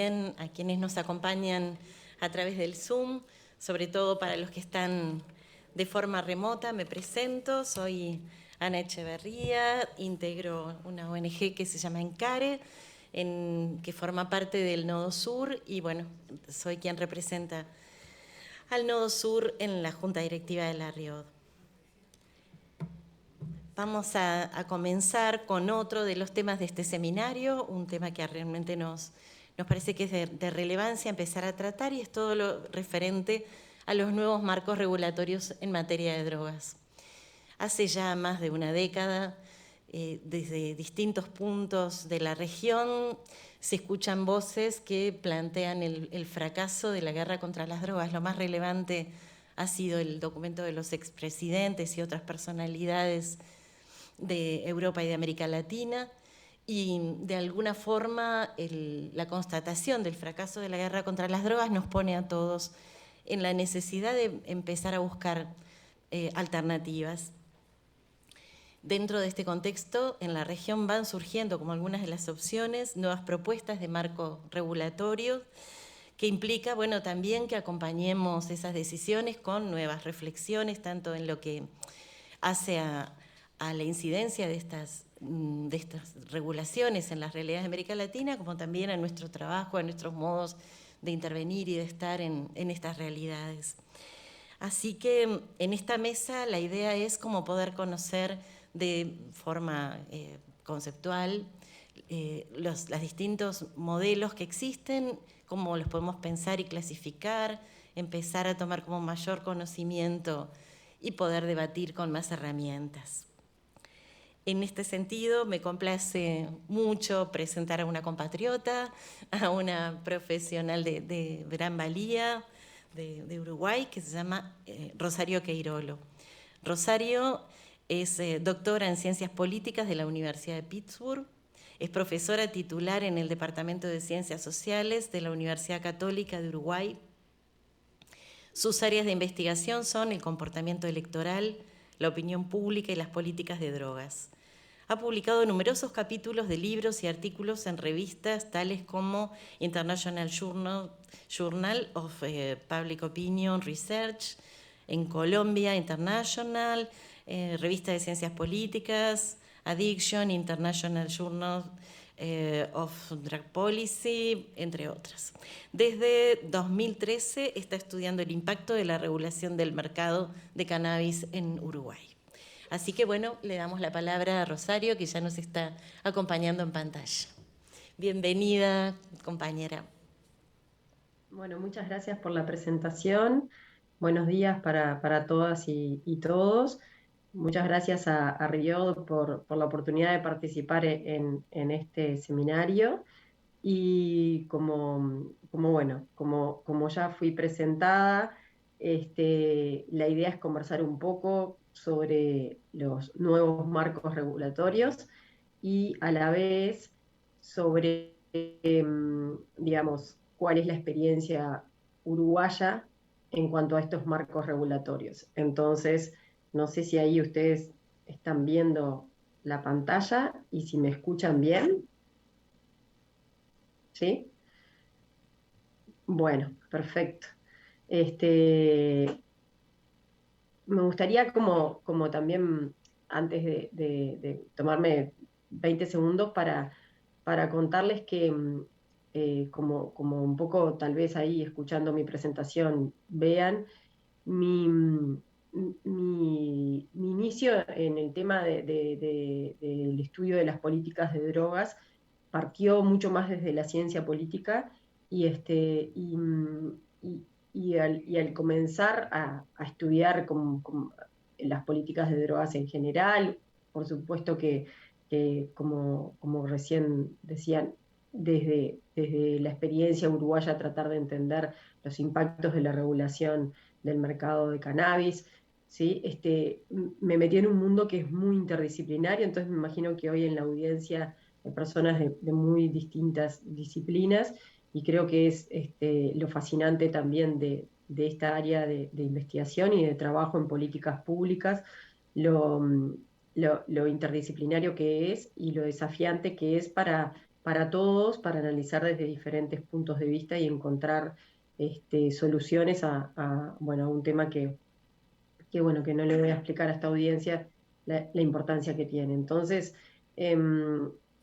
A quienes nos acompañan a través del Zoom, sobre todo para los que están de forma remota. Me presento, soy Ana Echeverría, integro una ONG que se llama Encare, que forma parte del Nodo Sur, y bueno, soy quien representa al Nodo Sur en la Junta Directiva de La Rioja. Vamos a comenzar con otro de los temas de este seminario, un tema que realmente nos parece que es de relevancia empezar a tratar, y es todo lo referente a los nuevos marcos regulatorios en materia de drogas. Hace ya más de una década, desde distintos puntos de la región, se escuchan voces que plantean el fracaso de la guerra contra las drogas. Lo más relevante ha sido el documento de los expresidentes y otras personalidades de Europa y de América Latina, y de alguna forma la constatación del fracaso de la guerra contra las drogas nos pone a todos en la necesidad de empezar a buscar alternativas. Dentro de este contexto, en la región van surgiendo como algunas de las opciones, nuevas propuestas de marco regulatorio, que implica, bueno, también que acompañemos esas decisiones con nuevas reflexiones, tanto en lo que hace a la incidencia de estas regulaciones en las realidades de América Latina, como también a nuestro trabajo, a nuestros modos de intervenir y de estar en estas realidades. Así que en esta mesa la idea es como poder conocer de forma conceptual los distintos modelos que existen, cómo los podemos pensar y clasificar, empezar a tomar como mayor conocimiento y poder debatir con más herramientas. En este sentido, me complace mucho presentar a una compatriota, a una profesional de gran valía de Uruguay, que se llama Rosario Queirolo. Rosario es doctora en Ciencias Políticas de la Universidad de Pittsburgh, es profesora titular en el Departamento de Ciencias Sociales de la Universidad Católica de Uruguay. Sus áreas de investigación son el comportamiento electoral, la opinión pública y las políticas de drogas. Ha publicado numerosos capítulos de libros y artículos en revistas tales como International Journal of Public Opinion Research, en Colombia International, Revista de Ciencias Políticas, Addiction, International Journal of Drug Policy, entre otras. Desde 2013 está estudiando el impacto de la regulación del mercado de cannabis en Uruguay. Así que bueno, le damos la palabra a Rosario, que ya nos está acompañando en pantalla. Bienvenida, compañera. Bueno, muchas gracias por la presentación. Buenos días para todas y todos. Muchas gracias a Río por la oportunidad de participar en este seminario. Y como ya fui presentada, la idea es conversar un poco sobre los nuevos marcos regulatorios y a la vez sobre, digamos, cuál es la experiencia uruguaya en cuanto a estos marcos regulatorios. Entonces, no sé si ahí ustedes están viendo la pantalla y si me escuchan bien. ¿Sí? Bueno, perfecto. Me gustaría como también, antes de tomarme 20 segundos para contarles que, como un poco tal vez ahí escuchando mi presentación vean, mi, mi inicio en el tema del estudio de las políticas de drogas partió mucho más desde la ciencia política y, al comenzar a estudiar las políticas de drogas en general, por supuesto que como recién decían, desde la experiencia uruguaya tratar de entender los impactos de la regulación del mercado de cannabis, ¿sí? Me metí en un mundo que es muy interdisciplinario, entonces me imagino que hoy en la audiencia hay personas de muy distintas disciplinas y creo que es lo fascinante también de esta área de investigación y de trabajo en políticas públicas, lo interdisciplinario que es y lo desafiante que es para para todos, para analizar desde diferentes puntos de vista y encontrar soluciones bueno, a un tema bueno, que no le voy a explicar a esta audiencia la importancia que tiene. Entonces,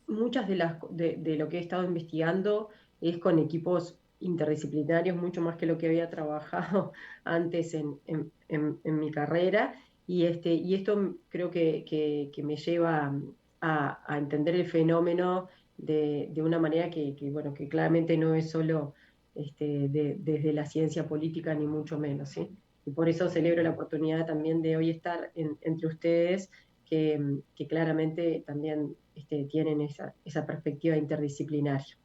muchas de lo que he estado investigando es con equipos interdisciplinarios, mucho más que lo que había trabajado antes en mi carrera, y esto creo que me lleva a entender el fenómeno de una manera bueno, que claramente no es solo desde la ciencia política, ni mucho menos, ¿sí? Y por eso celebro la oportunidad también de hoy estar entre ustedes, que claramente también tienen esa perspectiva interdisciplinaria.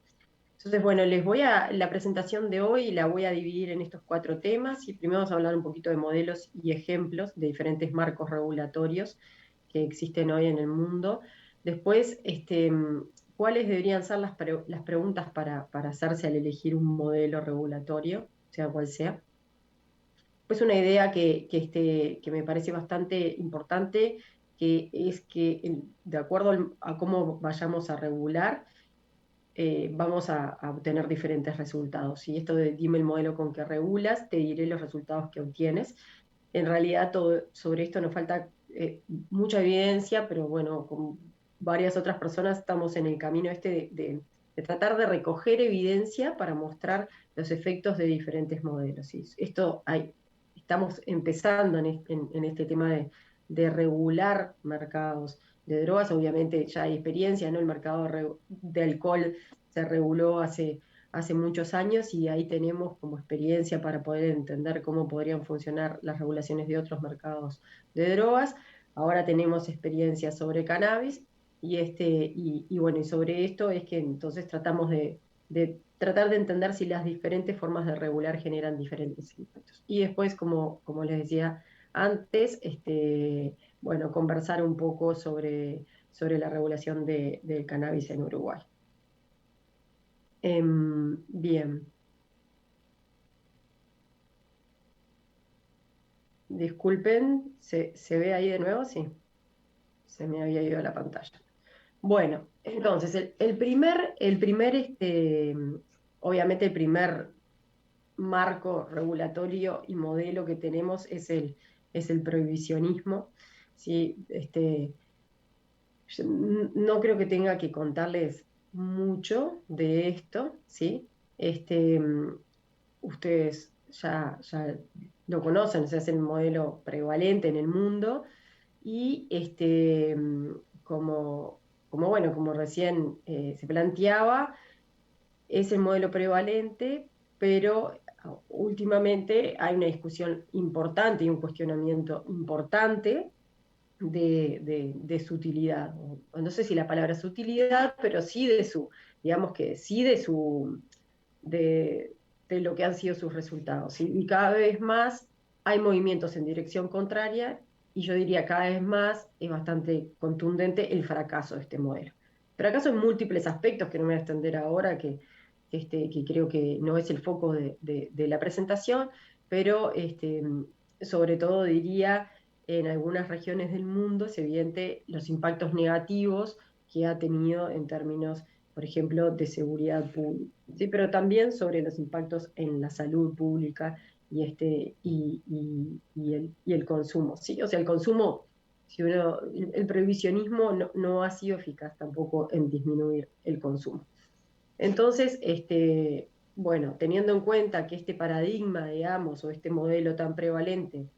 Entonces, bueno, la presentación de hoy la voy a dividir en estos 4 temas, y primero vamos a hablar un poquito de modelos y ejemplos de diferentes marcos regulatorios que existen hoy en el mundo. Después, cuáles deberían ser las preguntas para hacerse al elegir un modelo regulatorio, sea cual sea. Pues una idea que me parece bastante importante, que es que de acuerdo a cómo vayamos a regular, vamos a obtener diferentes resultados. Y esto de dime el modelo con que regulas, te diré los resultados que obtienes. En realidad sobre esto nos falta mucha evidencia, pero bueno, con varias otras personas estamos en el camino de tratar de recoger evidencia para mostrar los efectos de diferentes modelos. Y estamos empezando en este tema de regular mercados de drogas. Obviamente ya hay experiencia, ¿no? El mercado de alcohol se reguló hace muchos años, y ahí tenemos como experiencia para poder entender cómo podrían funcionar las regulaciones de otros mercados de drogas. Ahora tenemos experiencia sobre cannabis, y bueno, y sobre esto es que entonces tratamos de tratar de entender si las diferentes formas de regular generan diferentes impactos. Y después, como les decía antes, bueno, conversar un poco sobre la regulación del cannabis en Uruguay. Bien. Disculpen, ¿se ve ahí de nuevo? Sí, se me había ido la pantalla. Bueno, entonces, obviamente el primer marco regulatorio y modelo que tenemos es el prohibicionismo. ¿Sí? Yo no creo que tenga que contarles mucho de esto, ¿sí? Ustedes ya lo conocen, o sea, es el modelo prevalente en el mundo, y bueno, como recién se planteaba, es el modelo prevalente, pero últimamente hay una discusión importante y un cuestionamiento importante de su utilidad. No sé si la palabra es utilidad, pero sí digamos que sí de, de lo que han sido sus resultados. ¿Sí? Y cada vez más hay movimientos en dirección contraria, y yo diría cada vez más es bastante contundente el fracaso de este modelo. Fracaso en múltiples aspectos que no me voy a extender ahora, que creo que no es el foco de la presentación, pero sobre todo diría en algunas regiones del mundo es evidente los impactos negativos que ha tenido en términos, por ejemplo, de seguridad pública, ¿sí? Pero también sobre los impactos en la salud pública y el consumo, ¿sí? O sea, el consumo, el prohibicionismo no ha sido eficaz tampoco en disminuir el consumo. Entonces, bueno, teniendo en cuenta que este paradigma, digamos, o este modelo tan prevalente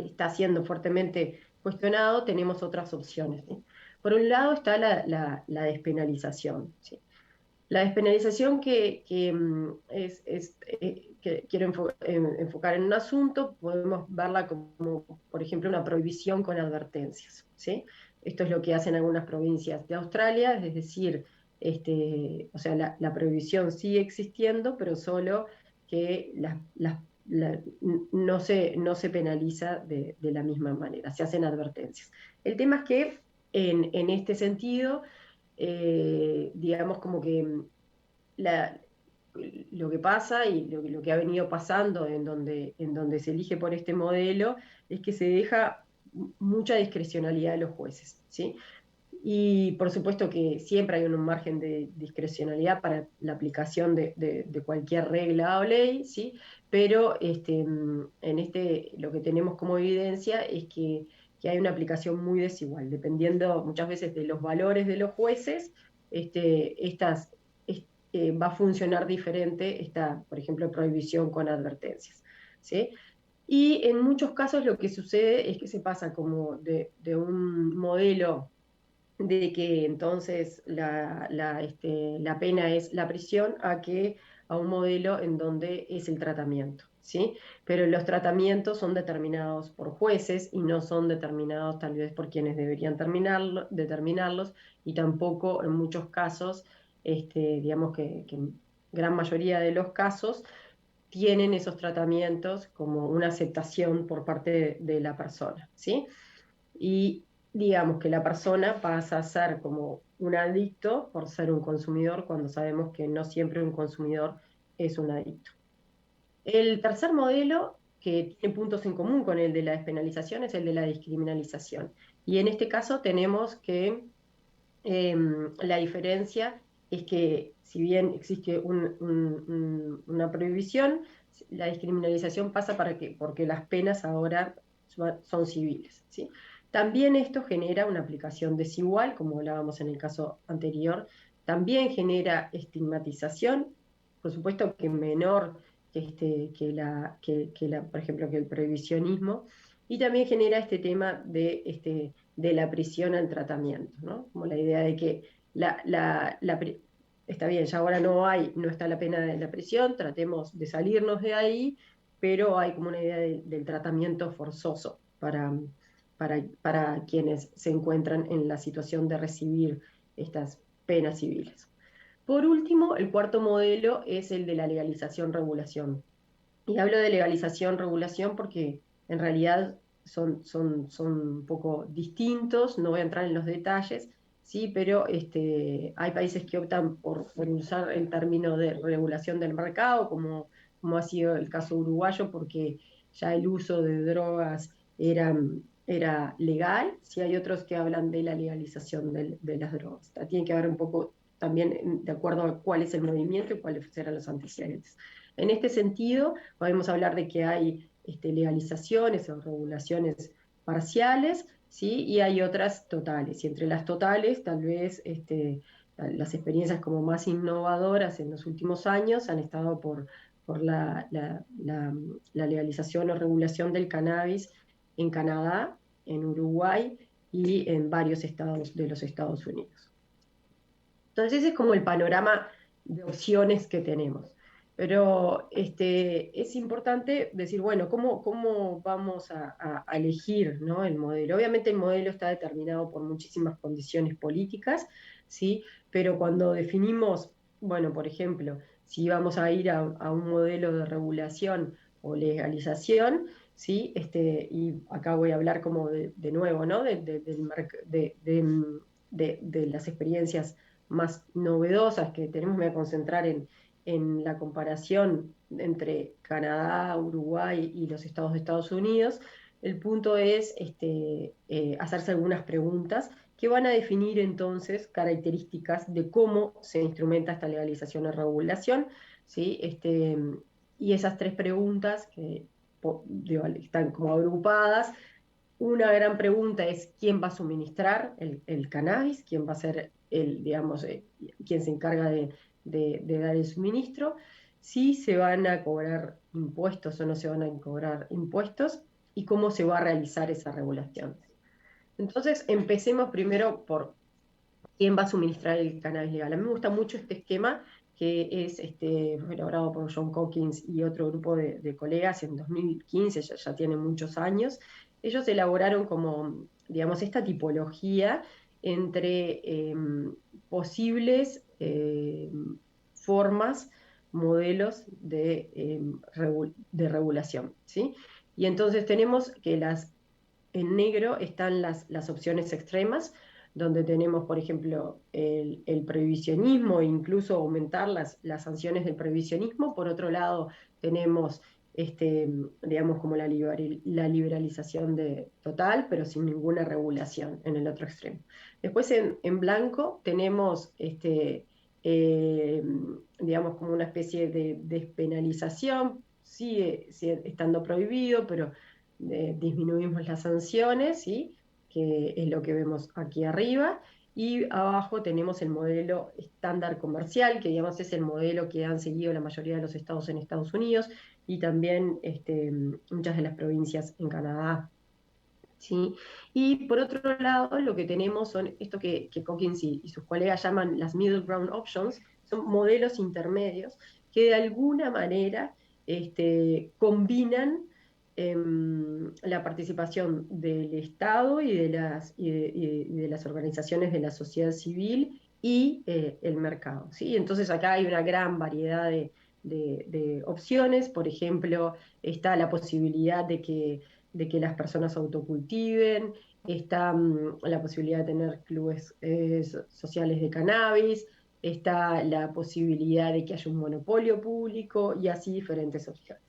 está siendo fuertemente cuestionado, tenemos otras opciones, ¿sí? Por un lado está la despenalización, ¿sí? La despenalización que quiero enfocar en un asunto, podemos verla como, por ejemplo, una prohibición con advertencias, ¿sí? Esto es lo que hacen algunas provincias de Australia, es decir, o sea, la prohibición sigue existiendo, pero solo que no se penaliza de la misma manera, se hacen advertencias. El tema es que en este sentido, digamos como que la, lo que pasa y lo que ha venido pasando en donde se elige por este modelo es que se deja mucha discrecionalidad a los jueces, ¿sí? Y por supuesto que siempre hay un margen de discrecionalidad para la aplicación de cualquier regla o ley, ¿sí? Pero lo que tenemos como evidencia es que hay una aplicación muy desigual, dependiendo muchas veces de los valores de los jueces, estas, va a funcionar diferente esta, por ejemplo, prohibición con advertencias, ¿sí? Y en muchos casos lo que sucede es que se pasa como de un modelo de que entonces la pena es la prisión a un modelo en donde es el tratamiento, ¿sí? Pero los tratamientos son determinados por jueces y no son determinados tal vez por quienes deberían determinarlos, y tampoco en muchos casos, digamos que en gran mayoría de los casos tienen esos tratamientos como una aceptación por parte de la persona, ¿sí? Y digamos que la persona pasa a ser como un adicto por ser un consumidor, cuando sabemos que no siempre un consumidor es un adicto. El tercer modelo, que tiene puntos en común con el de la despenalización, es el de la descriminalización. Y en este caso tenemos que la diferencia es que si bien existe una prohibición, la descriminalización pasa porque las penas ahora son civiles, ¿sí? También esto genera una aplicación desigual, como hablábamos en el caso anterior, también genera estigmatización, por supuesto que menor por ejemplo, que el prohibicionismo, y también genera este tema de la prisión al tratamiento, ¿no? Como la idea de que está bien, ya ahora no está la pena de la prisión, tratemos de salirnos de ahí, pero hay como una idea del tratamiento forzoso para quienes se encuentran en la situación de recibir estas penas civiles. Por último, el cuarto modelo es el de la legalización-regulación. Y hablo de legalización-regulación porque en realidad son un poco distintos, no voy a entrar en los detalles, sí, pero hay países que optan por usar el término de regulación del mercado, como ha sido el caso uruguayo, porque ya el uso de drogas era legal, sí hay otros que hablan de la legalización de las drogas. Tiene que haber un poco también de acuerdo a cuál es el movimiento y cuáles serán los antecedentes. En este sentido, podemos hablar de que hay legalizaciones o regulaciones parciales, ¿sí? Y hay otras totales. Y entre las totales, tal vez las experiencias como más innovadoras en los últimos años han estado por la legalización o regulación del cannabis en Canadá, en Uruguay y en varios estados de los Estados Unidos. Entonces ese es como el panorama de opciones que tenemos. Pero es importante decir, bueno, ¿cómo vamos a elegir, ¿no? El modelo? Obviamente el modelo está determinado por muchísimas condiciones políticas, ¿sí? Pero cuando definimos, bueno, por ejemplo, si vamos a ir a un modelo de regulación o legalización, ¿sí? Y acá voy a hablar como de nuevo, ¿no? De las experiencias más novedosas que tenemos. Me voy a concentrar en la comparación entre Canadá, Uruguay y los estados de Estados Unidos. El punto es hacerse algunas preguntas que van a definir entonces características de cómo se instrumenta esta legalización o regulación, ¿sí? Y esas tres preguntas que están como agrupadas. Una gran pregunta es quién va a suministrar el cannabis, quién va a ser digamos, quién se encarga de dar el suministro, si se van a cobrar impuestos o no se van a cobrar impuestos y cómo se va a realizar esa regulación. Entonces, empecemos primero por quién va a suministrar el cannabis legal. A mí me gusta mucho este esquema que fue elaborado por John Hawkins y otro grupo de colegas en 2015, ya tiene muchos años. Ellos elaboraron como, digamos, esta tipología entre posibles formas, modelos de regulación, ¿sí? Y entonces tenemos que en negro están las opciones extremas, donde tenemos, por ejemplo, el prohibicionismo e incluso aumentar las sanciones del prohibicionismo. Por otro lado, tenemos digamos, como la liberalización total, pero sin ninguna regulación en el otro extremo. Después en blanco tenemos, eh, digamos, como una especie de despenalización, sigue estando prohibido, pero disminuimos las sanciones, ¿sí? Que es lo que vemos aquí arriba. Y abajo tenemos el modelo estándar comercial, que digamos es el modelo que han seguido la mayoría de los estados en Estados Unidos y también muchas de las provincias en Canadá. ¿Sí? Y por otro lado, lo que tenemos son esto que Cockins y sus colegas llaman las middle ground options, son modelos intermedios que de alguna manera combinan la participación del Estado y de las organizaciones de la sociedad civil y el mercado. ¿Sí? Entonces acá hay una gran variedad de opciones. Por ejemplo, está la posibilidad de que las personas autocultiven, está la posibilidad de tener clubes sociales de cannabis, está la posibilidad de que haya un monopolio público y así diferentes opciones.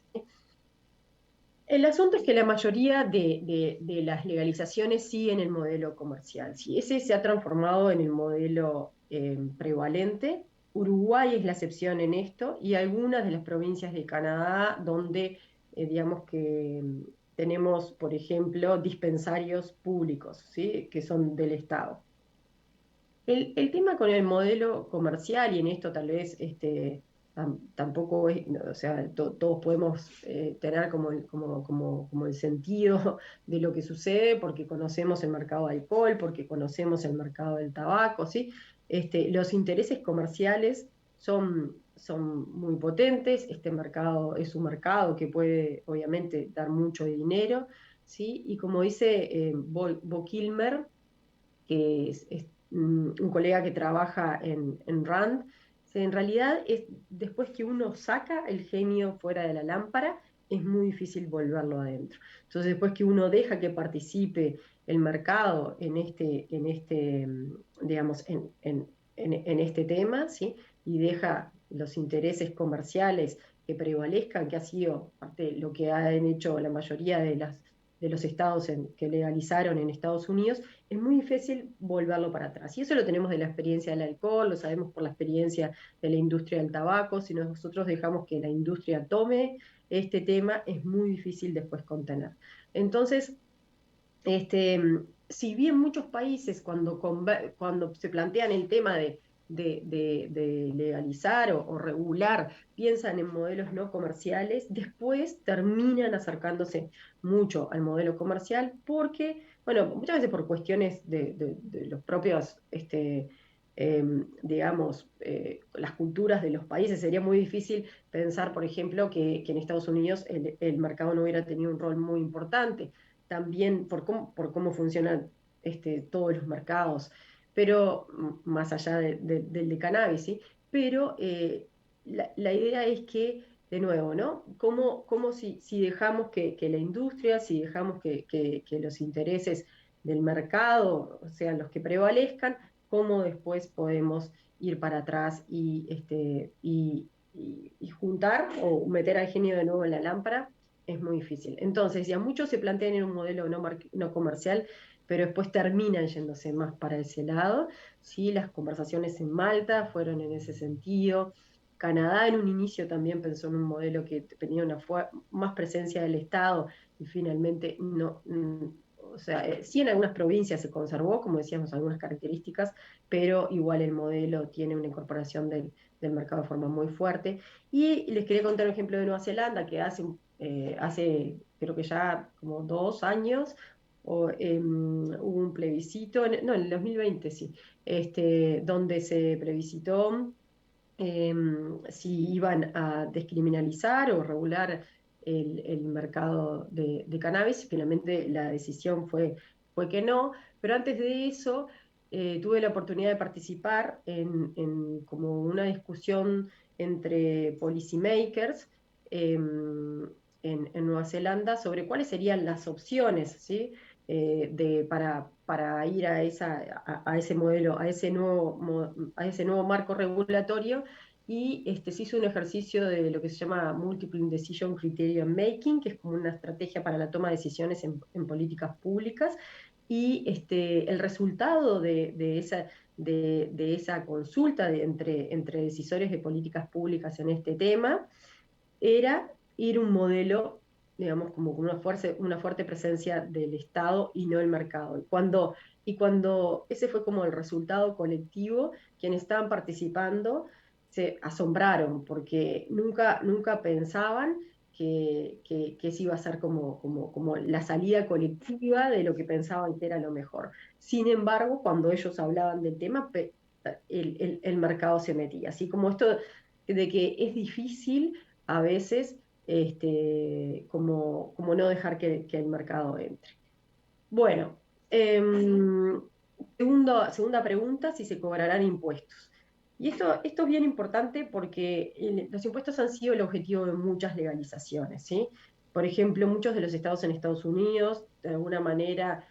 El asunto es que la mayoría de las legalizaciones siguen el modelo comercial. Si ese se ha transformado en el modelo prevalente, Uruguay es la excepción en esto y algunas de las provincias de Canadá donde, digamos que tenemos, por ejemplo, dispensarios públicos, ¿sí? Que son del Estado. El tema con el modelo comercial, y en esto tal vez tampoco es, no, o sea, todos podemos tener como el sentido de lo que sucede porque conocemos el mercado de alcohol, porque conocemos el mercado del tabaco, ¿sí? Los intereses comerciales son muy potentes, este mercado es un mercado que puede obviamente dar mucho dinero, ¿sí? Y como dice Bo Kilmer, que es un colega que trabaja en RAND, en realidad es después que uno saca el genio fuera de la lámpara, es muy difícil volverlo adentro. Entonces, después que uno deja que participe el mercado digamos, en este tema, ¿sí? Y deja los intereses comerciales que prevalezcan, que ha sido parte de lo que han hecho la mayoría de los estados que legalizaron en Estados Unidos, es muy difícil volverlo para atrás. Y eso lo tenemos de la experiencia del alcohol, lo sabemos por la experiencia de la industria del tabaco. Si nosotros dejamos que la industria tome este tema, es muy difícil después contener. Entonces, este, si bien muchos países cuando se plantean el tema de legalizar o regular, piensan en modelos no comerciales, después terminan acercándose mucho al modelo comercial porque, bueno, muchas veces por cuestiones de los propios, digamos, las culturas de los países, sería muy difícil pensar, por ejemplo, que en Estados Unidos el mercado no hubiera tenido un rol muy importante también por cómo funcionan todos los mercados, pero más allá del de cannabis, ¿sí? Pero la idea es que, de nuevo, ¿no? ¿Cómo si dejamos que la industria, si dejamos que los intereses del mercado sean los que prevalezcan, cómo después podemos ir para atrás y juntar o meter al genio de nuevo en la lámpara es muy difícil. Entonces, ya muchos se plantean en un modelo no comercial, pero después terminan yéndose más para ese lado. ¿Sí? Las conversaciones en Malta fueron en ese sentido. Canadá en un inicio también pensó en un modelo que tenía más presencia del Estado y finalmente no, o sea, sí en algunas provincias se conservó, como decíamos, algunas características, pero igual el modelo tiene una incorporación del mercado de forma muy fuerte. Y les quería contar un ejemplo de Nueva Zelanda, que hace creo que ya como 2 años, hubo un plebiscito, no, en el 2020 sí, donde se plebiscitó si iban a descriminalizar o regular el mercado de cannabis. Finalmente la decisión fue que no, pero antes de eso tuve la oportunidad de participar en como una discusión entre policymakers en Nueva Zelanda sobre cuáles serían las opciones, ¿sí? Para ir a ese modelo, a ese nuevo marco regulatorio y se hizo un ejercicio de lo que se llama Multiple Decision Criterion Making, que es como una estrategia para la toma de decisiones en políticas públicas, y el resultado de esa consulta entre decisores de políticas públicas en este tema era ir un modelo, digamos, como con una fuerte presencia del Estado y no el mercado. Y cuando ese fue como el resultado colectivo, quienes estaban participando se asombraron porque nunca pensaban que ese iba a ser como la salida colectiva de lo que pensaban que era lo mejor. Sin embargo, cuando ellos hablaban del tema, el mercado se metía. Así como esto de que es difícil a veces como no dejar que el mercado entre. Bueno, segunda pregunta, si se cobrarán impuestos. Y esto es bien importante porque los impuestos han sido el objetivo de muchas legalizaciones, ¿sí? Por ejemplo, muchos de los estados en Estados Unidos, de alguna manera,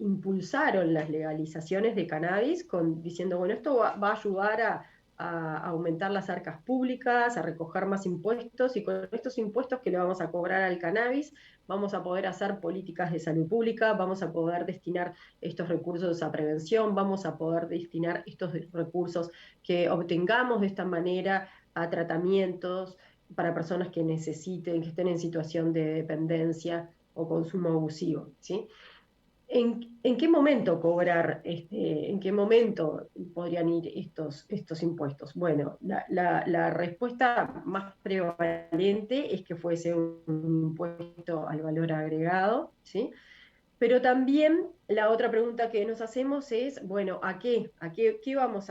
impulsaron las legalizaciones de cannabis diciendo, bueno, esto va a ayudar a aumentar las arcas públicas, a recoger más impuestos, y con estos impuestos que le vamos a cobrar al cannabis, vamos a poder hacer políticas de salud pública, vamos a poder destinar estos recursos a prevención, vamos a poder destinar estos recursos que obtengamos de esta manera a tratamientos para personas que necesiten, que estén en situación de dependencia o consumo abusivo, ¿sí? ¿En qué momento cobrar, en qué momento podrían ir estos impuestos? Bueno, la respuesta más prevalente es que fuese un impuesto al valor agregado, ¿sí? Pero también la otra pregunta que nos hacemos es, bueno, ¿qué vamos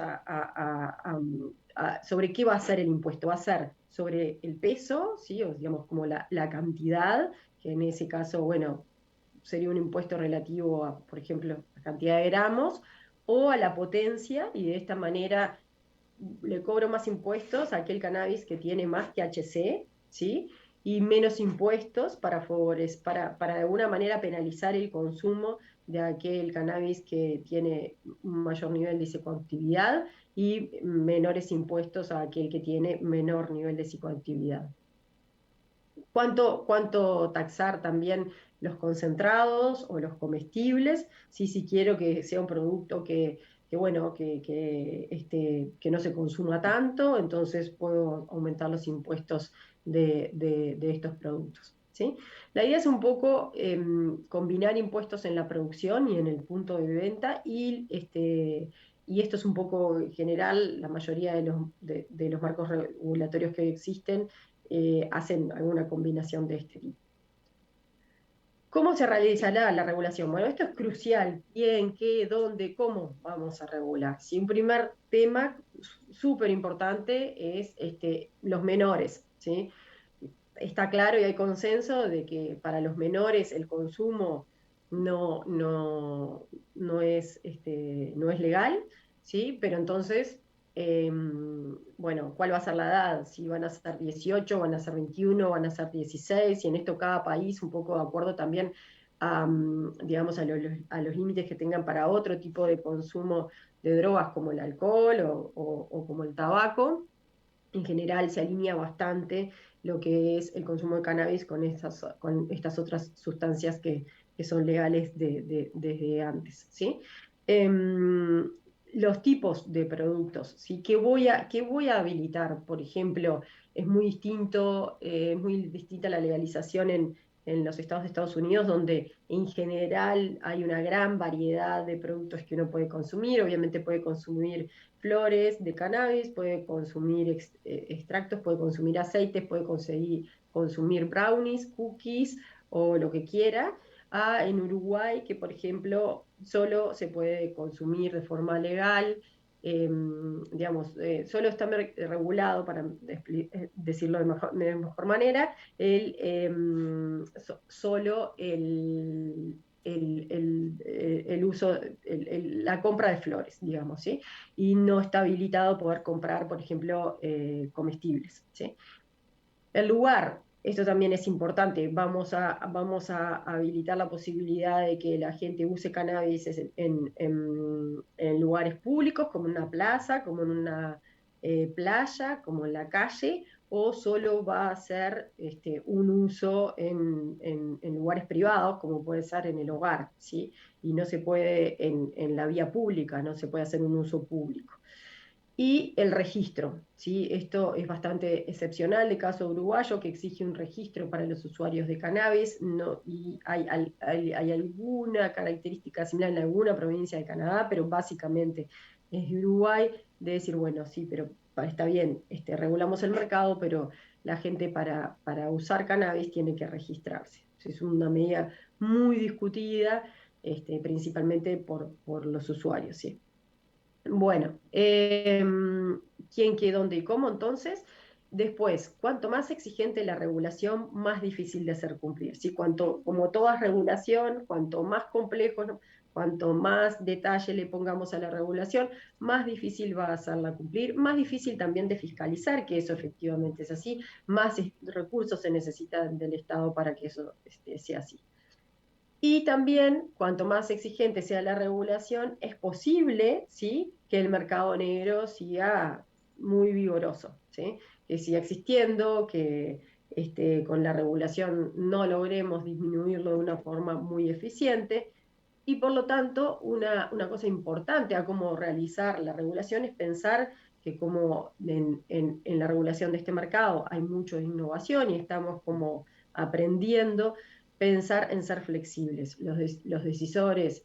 sobre qué va a ser el impuesto? ¿Va a ser sobre el peso, ¿sí? O digamos como la cantidad, que en ese caso, bueno, sería un impuesto relativo a, por ejemplo, la cantidad de gramos, o a la potencia, y de esta manera le cobro más impuestos a aquel cannabis que tiene más THC, ¿sí? Y menos impuestos para de alguna manera penalizar el consumo de aquel cannabis que tiene un mayor nivel de psicoactividad, y menores impuestos a aquel que tiene menor nivel de psicoactividad. ¿Cuánto taxar también los concentrados o los comestibles? Si quiero que sea un producto bueno, que no se consuma tanto, entonces puedo aumentar los impuestos de estos productos, ¿sí? La idea es un poco combinar impuestos en la producción y en el punto de venta, y esto es un poco general. La mayoría de los marcos regulatorios que existen hacen alguna combinación de este tipo. ¿Cómo se realizará la regulación? Bueno, esto es crucial. ¿Quién, qué, dónde, cómo vamos a regular? Si un primer tema súper importante es los menores, ¿sí? Está claro y hay consenso de que para los menores el consumo no, no, no es legal, ¿sí? Pero entonces, bueno, ¿cuál va a ser la edad? Si van a ser 18, van a ser 21, van a ser 16, y en esto cada país un poco de acuerdo también digamos, a los límites que tengan para otro tipo de consumo de drogas como el alcohol o como el tabaco. En general se alinea bastante lo que es el consumo de cannabis con estas otras sustancias que son legales desde antes, ¿sí? Los tipos de productos, ¿sí? ¿Qué voy a habilitar? Por ejemplo, es muy distinta la legalización en los estados de Estados Unidos, donde en general hay una gran variedad de productos que uno puede consumir. Obviamente puede consumir flores de cannabis, puede consumir extractos, puede consumir aceites, puede consumir brownies, cookies o lo que quiera. En Uruguay, que por ejemplo solo se puede consumir de forma legal, digamos, solo está regulado, para decirlo de mejor manera, solo el uso, la compra de flores, digamos, ¿sí? Y no está habilitado poder comprar, por ejemplo, comestibles, ¿sí? El lugar, esto también es importante. Vamos a habilitar la posibilidad de que la gente use cannabis en lugares públicos, como en una plaza, como playa, como en la calle, o solo va a ser un uso en lugares privados, como puede ser en el hogar, ¿sí? Y no se puede en la vía pública, no se puede hacer un uso público. Y el registro, ¿sí? Esto es bastante excepcional de caso uruguayo, que exige un registro para los usuarios de cannabis, no, y hay alguna característica similar en alguna provincia de Canadá, pero básicamente es de Uruguay, de decir, bueno, sí, pero está bien, regulamos el mercado, pero la gente para usar cannabis tiene que registrarse. Es una medida muy discutida, principalmente por los usuarios, ¿sí? Bueno, quién, qué, dónde y cómo, entonces. Después, cuanto más exigente la regulación, más difícil de hacer cumplir. ¿Sí? Como toda regulación, cuanto más complejo, ¿no? Cuanto más detalle le pongamos a la regulación, más difícil va a hacerla cumplir, más difícil también de fiscalizar que eso efectivamente es así, más recursos se necesitan del Estado para que eso sea así. Y también, cuanto más exigente sea la regulación, es posible, ¿sí?, que el mercado negro siga muy vigoroso, ¿sí?, que siga existiendo, que con la regulación no logremos disminuirlo de una forma muy eficiente. Y por lo tanto, una cosa importante a cómo realizar la regulación es pensar que como en la regulación de este mercado hay mucho de innovación y estamos como aprendiendo, pensar en ser flexibles. Los decisores,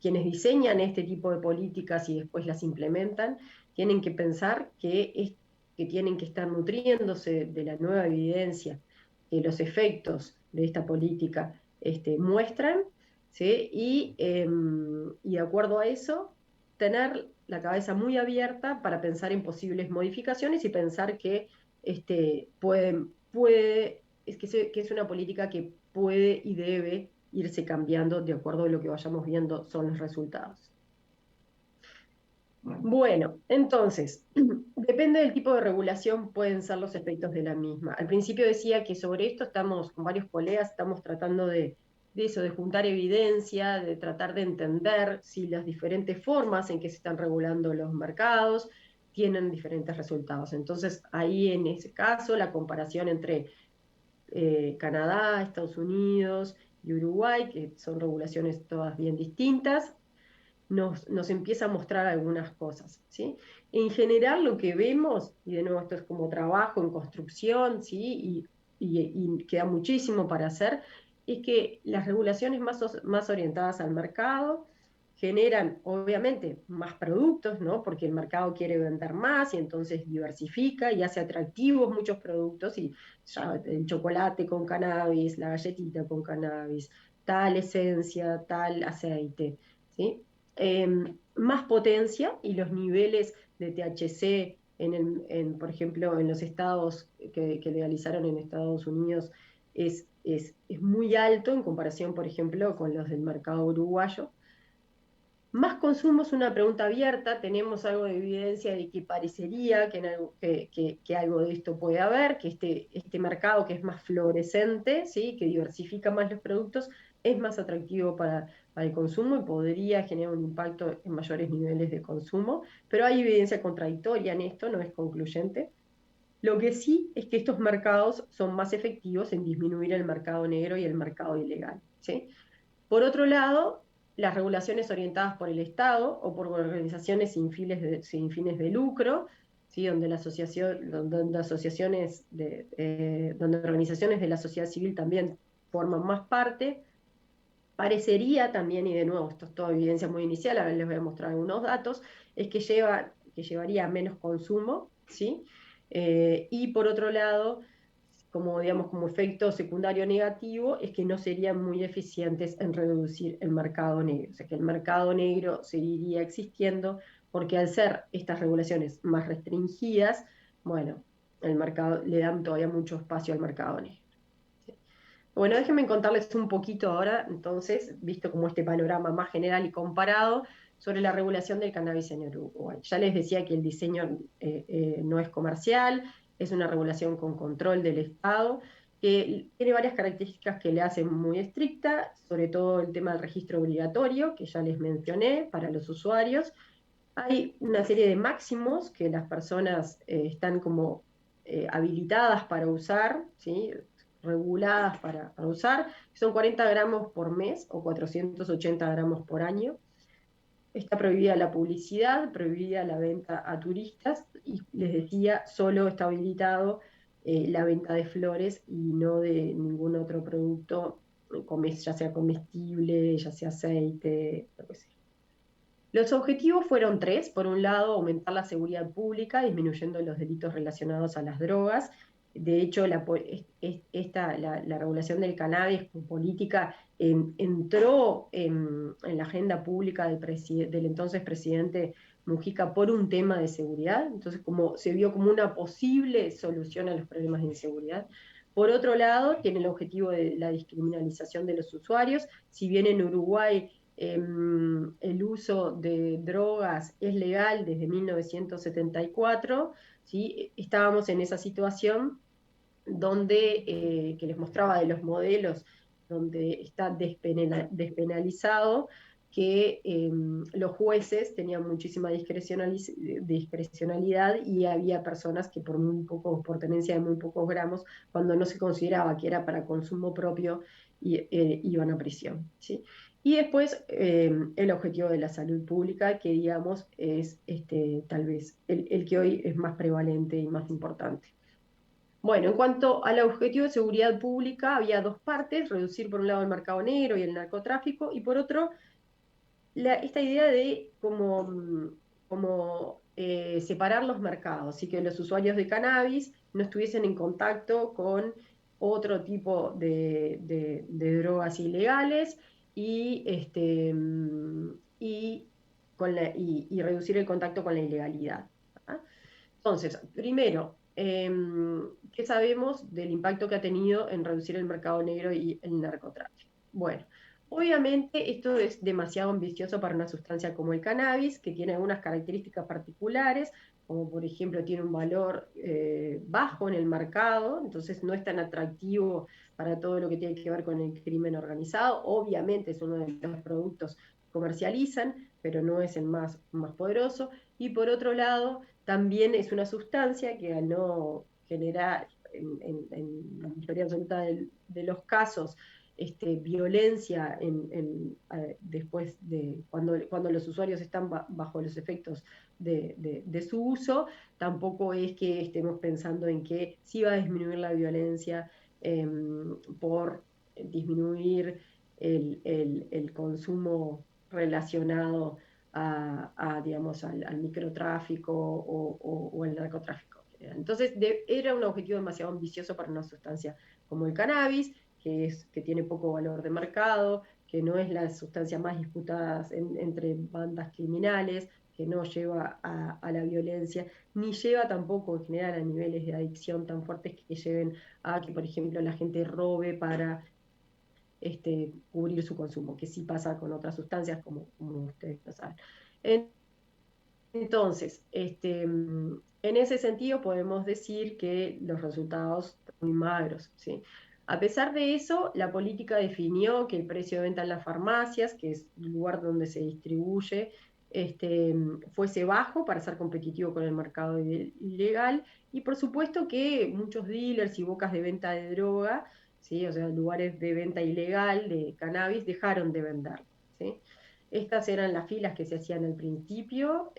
quienes diseñan este tipo de políticas y después las implementan, tienen que pensar que tienen que estar nutriéndose de la nueva evidencia, que los efectos de esta política muestran, ¿sí? Y de acuerdo a eso, tener la cabeza muy abierta para pensar en posibles modificaciones y pensar que que es una política que puede y debe irse cambiando de acuerdo a lo que vayamos viendo son los resultados. Bueno, entonces, depende del tipo de regulación, pueden ser los efectos de la misma. Al principio decía que sobre esto estamos, con varios colegas, estamos tratando de eso, de juntar evidencia, de tratar de entender si las diferentes formas en que se están regulando los mercados tienen diferentes resultados. Entonces, ahí en ese caso, la comparación entre Canadá, Estados Unidos y Uruguay, que son regulaciones todas bien distintas, nos empieza a mostrar algunas cosas, ¿sí? En general lo que vemos, y de nuevo esto es como trabajo en construcción, ¿sí? Y queda muchísimo para hacer, es que las regulaciones más orientadas al mercado generan obviamente más productos, ¿no? Porque el mercado quiere vender más y entonces diversifica y hace atractivos muchos productos, y ya el chocolate con cannabis, la galletita con cannabis, tal esencia, tal aceite, ¿sí? Más potencia y los niveles de THC, por ejemplo, en los estados que legalizaron en Estados Unidos, es muy alto en comparación, por ejemplo, con los del mercado uruguayo. Más consumo es una pregunta abierta, tenemos algo de evidencia de que parecería que algo de esto puede haber, que este mercado que es más fluorescente, ¿sí?, que diversifica más los productos, es más atractivo para el consumo y podría generar un impacto en mayores niveles de consumo, pero hay evidencia contradictoria en esto, no es concluyente. Lo que sí es que estos mercados son más efectivos en disminuir el mercado negro y el mercado ilegal, ¿sí? Por otro lado, las regulaciones orientadas por el Estado o por organizaciones sin fines de lucro, ¿sí?, donde organizaciones de la sociedad civil también forman más parte, parecería también, y de nuevo, esto es toda evidencia muy inicial, a ver, les voy a mostrar algunos datos, es que llevaría a menos consumo, ¿sí? Y por otro lado, como efecto secundario negativo, es que no serían muy eficientes en reducir el mercado negro. O sea, que el mercado negro seguiría existiendo porque al ser estas regulaciones más restringidas, bueno, el mercado le dan todavía mucho espacio al mercado negro. ¿Sí? Bueno, déjenme contarles un poquito ahora, entonces, visto como este panorama más general y comparado, sobre la regulación del cannabis en Uruguay. Ya les decía que el diseño no es comercial, es una regulación con control del Estado, que tiene varias características que le hacen muy estricta, sobre todo el tema del registro obligatorio, que ya les mencioné, para los usuarios, Hay una serie de máximos que las personas están como habilitadas para usar, ¿sí? Reguladas para usar, que son 40 gramos por mes o 480 gramos por año. Está prohibida la publicidad, prohibida la venta a turistas y les decía, solo está habilitado la venta de flores y no de ningún otro producto, ya sea comestible, ya sea aceite, lo que sea. Los objetivos fueron tres. Por un lado, aumentar la seguridad pública, disminuyendo los delitos relacionados a las drogas. De hecho, la regulación del cannabis como política entró en la agenda pública del entonces presidente Mujica por un tema de seguridad. Entonces, como se vio como una posible solución a los problemas de inseguridad. Por otro lado, tiene el objetivo de la descriminalización de los usuarios. Si bien en Uruguay el uso de drogas es legal desde 1974, ¿sí? Estábamos en esa situación donde, que les mostraba de los modelos, donde está despenalizado, que los jueces tenían muchísima discrecionalidad y había personas que por tenencia de muy pocos gramos, cuando no se consideraba que era para consumo propio, iban a prisión, ¿sí? Y después el objetivo de la salud pública, que digamos es tal vez el que hoy es más prevalente y más importante. Bueno, en cuanto al objetivo de seguridad pública, había dos partes: reducir por un lado el mercado negro y el narcotráfico, y por otro, esta idea de como separar los mercados, y que los usuarios de cannabis no estuviesen en contacto con otro tipo de drogas ilegales y reducir el contacto con la ilegalidad. ¿Ah? Entonces, primero, ¿qué sabemos del impacto que ha tenido en reducir el mercado negro y el narcotráfico? Bueno, obviamente esto es demasiado ambicioso para una sustancia como el cannabis, que tiene algunas características particulares, como por ejemplo tiene un valor bajo en el mercado, entonces no es tan atractivo para todo lo que tiene que ver con el crimen organizado. Obviamente es uno de los productos que comercializan, pero no es el más poderoso. Y por otro lado, también es una sustancia que, al no generar en la mayoría absoluta de los casos violencia después de cuando los usuarios están bajo los efectos de su uso, tampoco es que estemos pensando en que sí va a disminuir la violencia por disminuir el consumo relacionado digamos, al microtráfico o al narcotráfico. Entonces, era un objetivo demasiado ambicioso para una sustancia como el cannabis, que tiene poco valor de mercado, que no es la sustancia más disputada entre bandas criminales, que no lleva a la violencia, ni lleva tampoco en general a niveles de adicción tan fuertes que lleven a que, por ejemplo, la gente robe para cubrir su consumo, que sí pasa con otras sustancias, como ustedes lo saben. Entonces, en ese sentido podemos decir que los resultados son muy magros, ¿sí? A pesar de eso, la política definió que el precio de venta en las farmacias, que es el lugar donde se distribuye, fuese bajo para ser competitivo con el mercado ilegal, y por supuesto que muchos dealers y bocas de venta de droga, ¿sí? O sea, lugares de venta ilegal de cannabis, dejaron de vender, ¿sí? Estas eran las filas que se hacían al principio,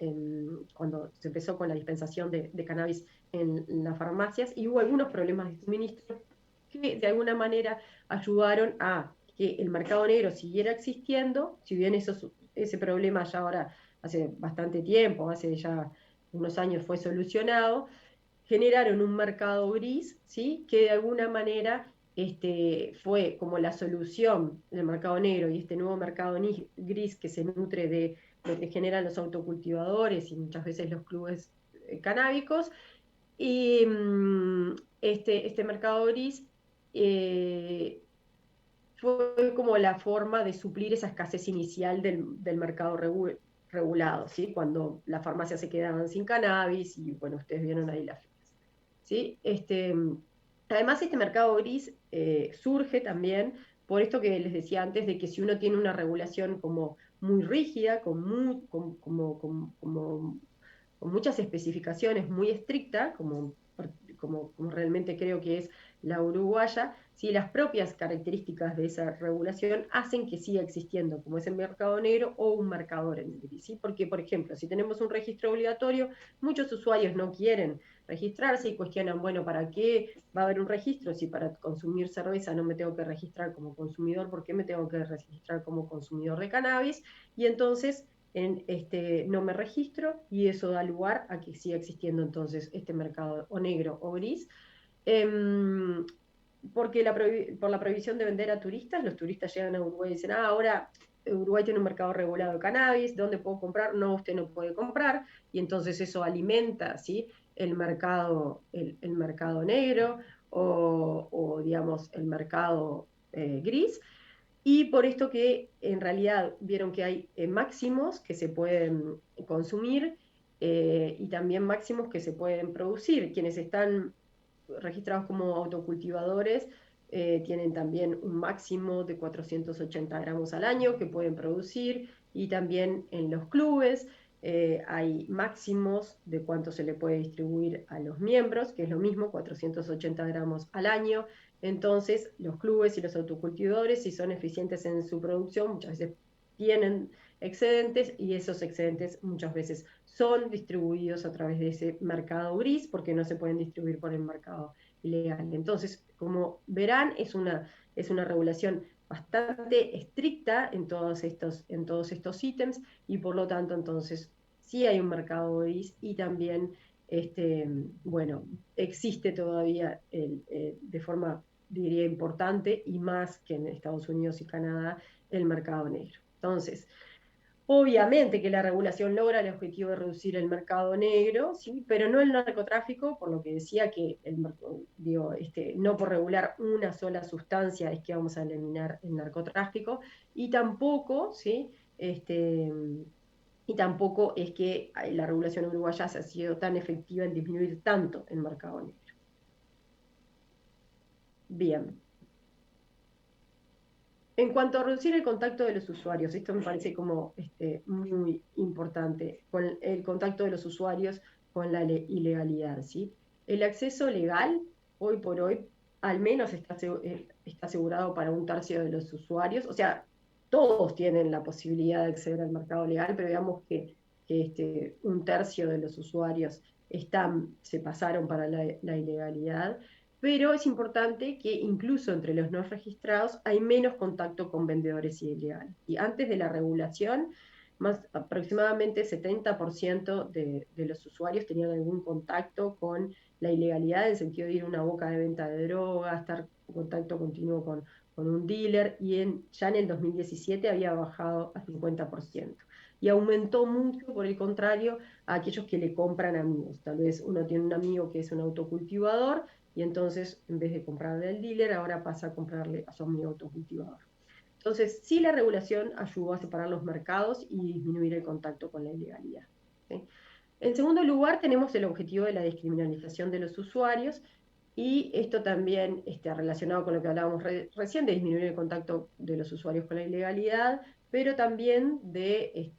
cuando se empezó con la dispensación de cannabis en las farmacias, y hubo algunos problemas de suministro que de alguna manera ayudaron a que el mercado negro siguiera existiendo, si bien ese problema ya ahora hace bastante tiempo, hace ya unos años fue solucionado. Generaron un mercado gris, ¿sí? Que de alguna manera fue como la solución del mercado negro, y este nuevo mercado gris que se nutre de lo que generan los autocultivadores y muchas veces los clubes canábicos. Y este mercado gris eh, fue como la forma de suplir esa escasez inicial del mercado regulado, ¿sí? Cuando las farmacias se quedaban sin cannabis, y bueno, ustedes vieron ahí las filas, ¿sí? Además, este mercado gris surge también por esto que les decía antes, de que si uno tiene una regulación como muy rígida, con muchas especificaciones muy estrictas, como realmente creo que es la uruguaya, si las propias características de esa regulación hacen que siga existiendo, como es el mercado negro o un marcador en el gris, ¿sí? Porque, por ejemplo, si tenemos un registro obligatorio, muchos usuarios no quieren registrarse y cuestionan, bueno, ¿para qué va a haber un registro si para consumir cerveza no me tengo que registrar como consumidor? ¿Por qué me tengo que registrar como consumidor de cannabis? Y entonces no me registro y eso da lugar a que siga existiendo entonces este mercado o negro o gris. Porque por la prohibición de vender a turistas, los turistas llegan a Uruguay y dicen, ahora Uruguay tiene un mercado regulado de cannabis, ¿dónde puedo comprar? No, usted no puede comprar, y entonces eso alimenta, ¿sí? el mercado negro o, digamos, el mercado gris, y por esto que en realidad vieron que hay máximos que se pueden consumir y también máximos que se pueden producir. Quienes están registrados como autocultivadores tienen también un máximo de 480 gramos al año que pueden producir, y también en los clubes hay máximos de cuánto se le puede distribuir a los miembros, que es lo mismo, 480 gramos al año. Entonces, los clubes y los autocultivadores, si son eficientes en su producción, muchas veces tienen excedentes, y esos excedentes muchas veces son distribuidos a través de ese mercado gris porque no se pueden distribuir por el mercado ilegal. Entonces, como verán, es una regulación bastante estricta en todos estos ítems, y por lo tanto entonces sí hay un mercado gris, y también bueno, existe todavía de forma, diría, importante, y más que en Estados Unidos y Canadá, el mercado negro. Entonces, obviamente que la regulación logra el objetivo de reducir el mercado negro, ¿sí? Pero no el narcotráfico, por lo que decía que no por regular una sola sustancia es que vamos a eliminar el narcotráfico, y tampoco, ¿sí? Este, y tampoco es que la regulación uruguaya ha sido tan efectiva en disminuir tanto el mercado negro. Bien. En cuanto a reducir el contacto de los usuarios, esto me parece como muy importante, con el contacto de los usuarios con la ilegalidad, ¿sí? El acceso legal, hoy por hoy, al menos está asegurado para un tercio de los usuarios, o sea, todos tienen la posibilidad de acceder al mercado legal, pero digamos que un tercio de los usuarios se pasaron para la ilegalidad. Pero es importante que incluso entre los no registrados hay menos contacto con vendedores ilegales. Y antes de la regulación, aproximadamente 70% de los usuarios tenían algún contacto con la ilegalidad, en el sentido de ir a una boca de venta de droga, estar en contacto continuo con un dealer, y ya en el 2017 había bajado a 50%. Y aumentó mucho, por el contrario, a aquellos que le compran amigos. Tal vez uno tiene un amigo que es un autocultivador, y entonces en vez de comprarle al dealer, ahora pasa a comprarle a su amigo autocultivador. Entonces, sí, la regulación ayudó a separar los mercados y disminuir el contacto con la ilegalidad, ¿sí? En segundo lugar, tenemos el objetivo de la descriminalización de los usuarios, y esto también está relacionado con lo que hablábamos recién, de disminuir el contacto de los usuarios con la ilegalidad, pero también de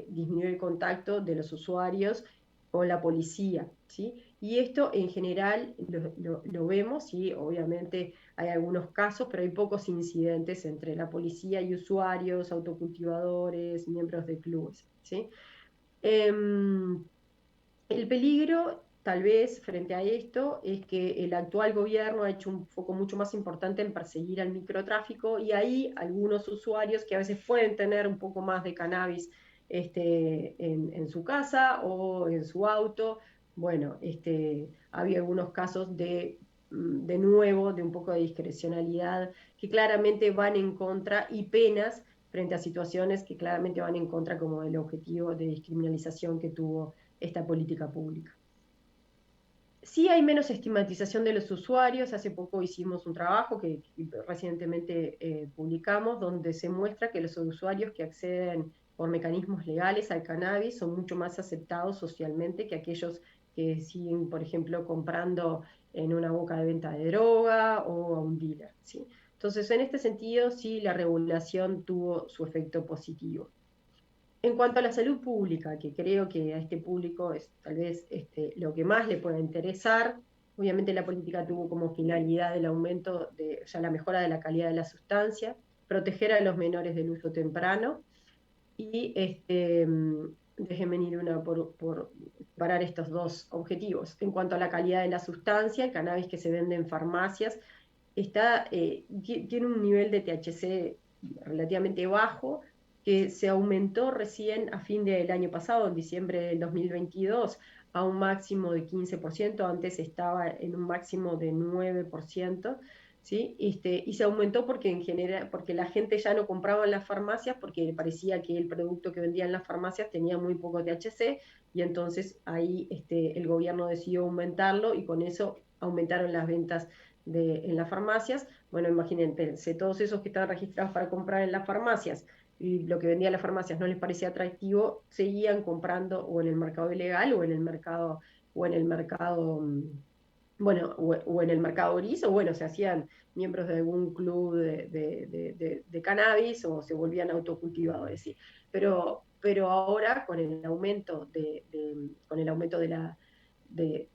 disminuir el contacto de los usuarios con la policía, ¿sí? Y esto en general lo vemos, y obviamente hay algunos casos, pero hay pocos incidentes entre la policía y usuarios, autocultivadores, miembros de clubes, ¿sí? El peligro, tal vez, frente a esto, es que el actual gobierno ha hecho un foco mucho más importante en perseguir al microtráfico, y ahí algunos usuarios que a veces pueden tener un poco más de cannabis en su casa o en su auto. Bueno, había algunos casos de nuevo, de un poco de discrecionalidad que claramente van en contra, y penas frente a situaciones que claramente van en contra, como el objetivo de descriminalización que tuvo esta política pública. Sí hay menos estigmatización de los usuarios. Hace poco hicimos un trabajo que recientemente publicamos, donde se muestra que los usuarios que acceden por mecanismos legales al cannabis son mucho más aceptados socialmente que aquellos que siguen, por ejemplo, comprando en una boca de venta de droga o a un dealer, ¿sí? Entonces, en este sentido, sí, la regulación tuvo su efecto positivo. En cuanto a la salud pública, que creo que a este público es tal vez lo que más le pueda interesar, obviamente la política tuvo como finalidad el aumento de, o sea, la mejora de la calidad de la sustancia, proteger a los menores del uso temprano y déjenme ir una por parar estos dos objetivos. En cuanto a la calidad de la sustancia, el cannabis que se vende en farmacias tiene un nivel de THC relativamente bajo, que se aumentó recién a fin del año pasado, en diciembre del 2022, a un máximo de 15%, antes estaba en un máximo de 9%. ¿Sí? Y se aumentó porque en general, porque la gente ya no compraba en las farmacias porque le parecía que el producto que vendían en las farmacias tenía muy poco THC, y entonces ahí el gobierno decidió aumentarlo y con eso aumentaron las ventas en las farmacias. Bueno, imagínense, todos esos que estaban registrados para comprar en las farmacias y lo que vendían las farmacias no les parecía atractivo, seguían comprando o en el mercado ilegal o en el mercado, o en el mercado bueno, o en el mercado gris, o bueno, se hacían miembros de algún club de cannabis o se volvían autocultivadores, ¿sí? Pero ahora con el aumento con el aumento de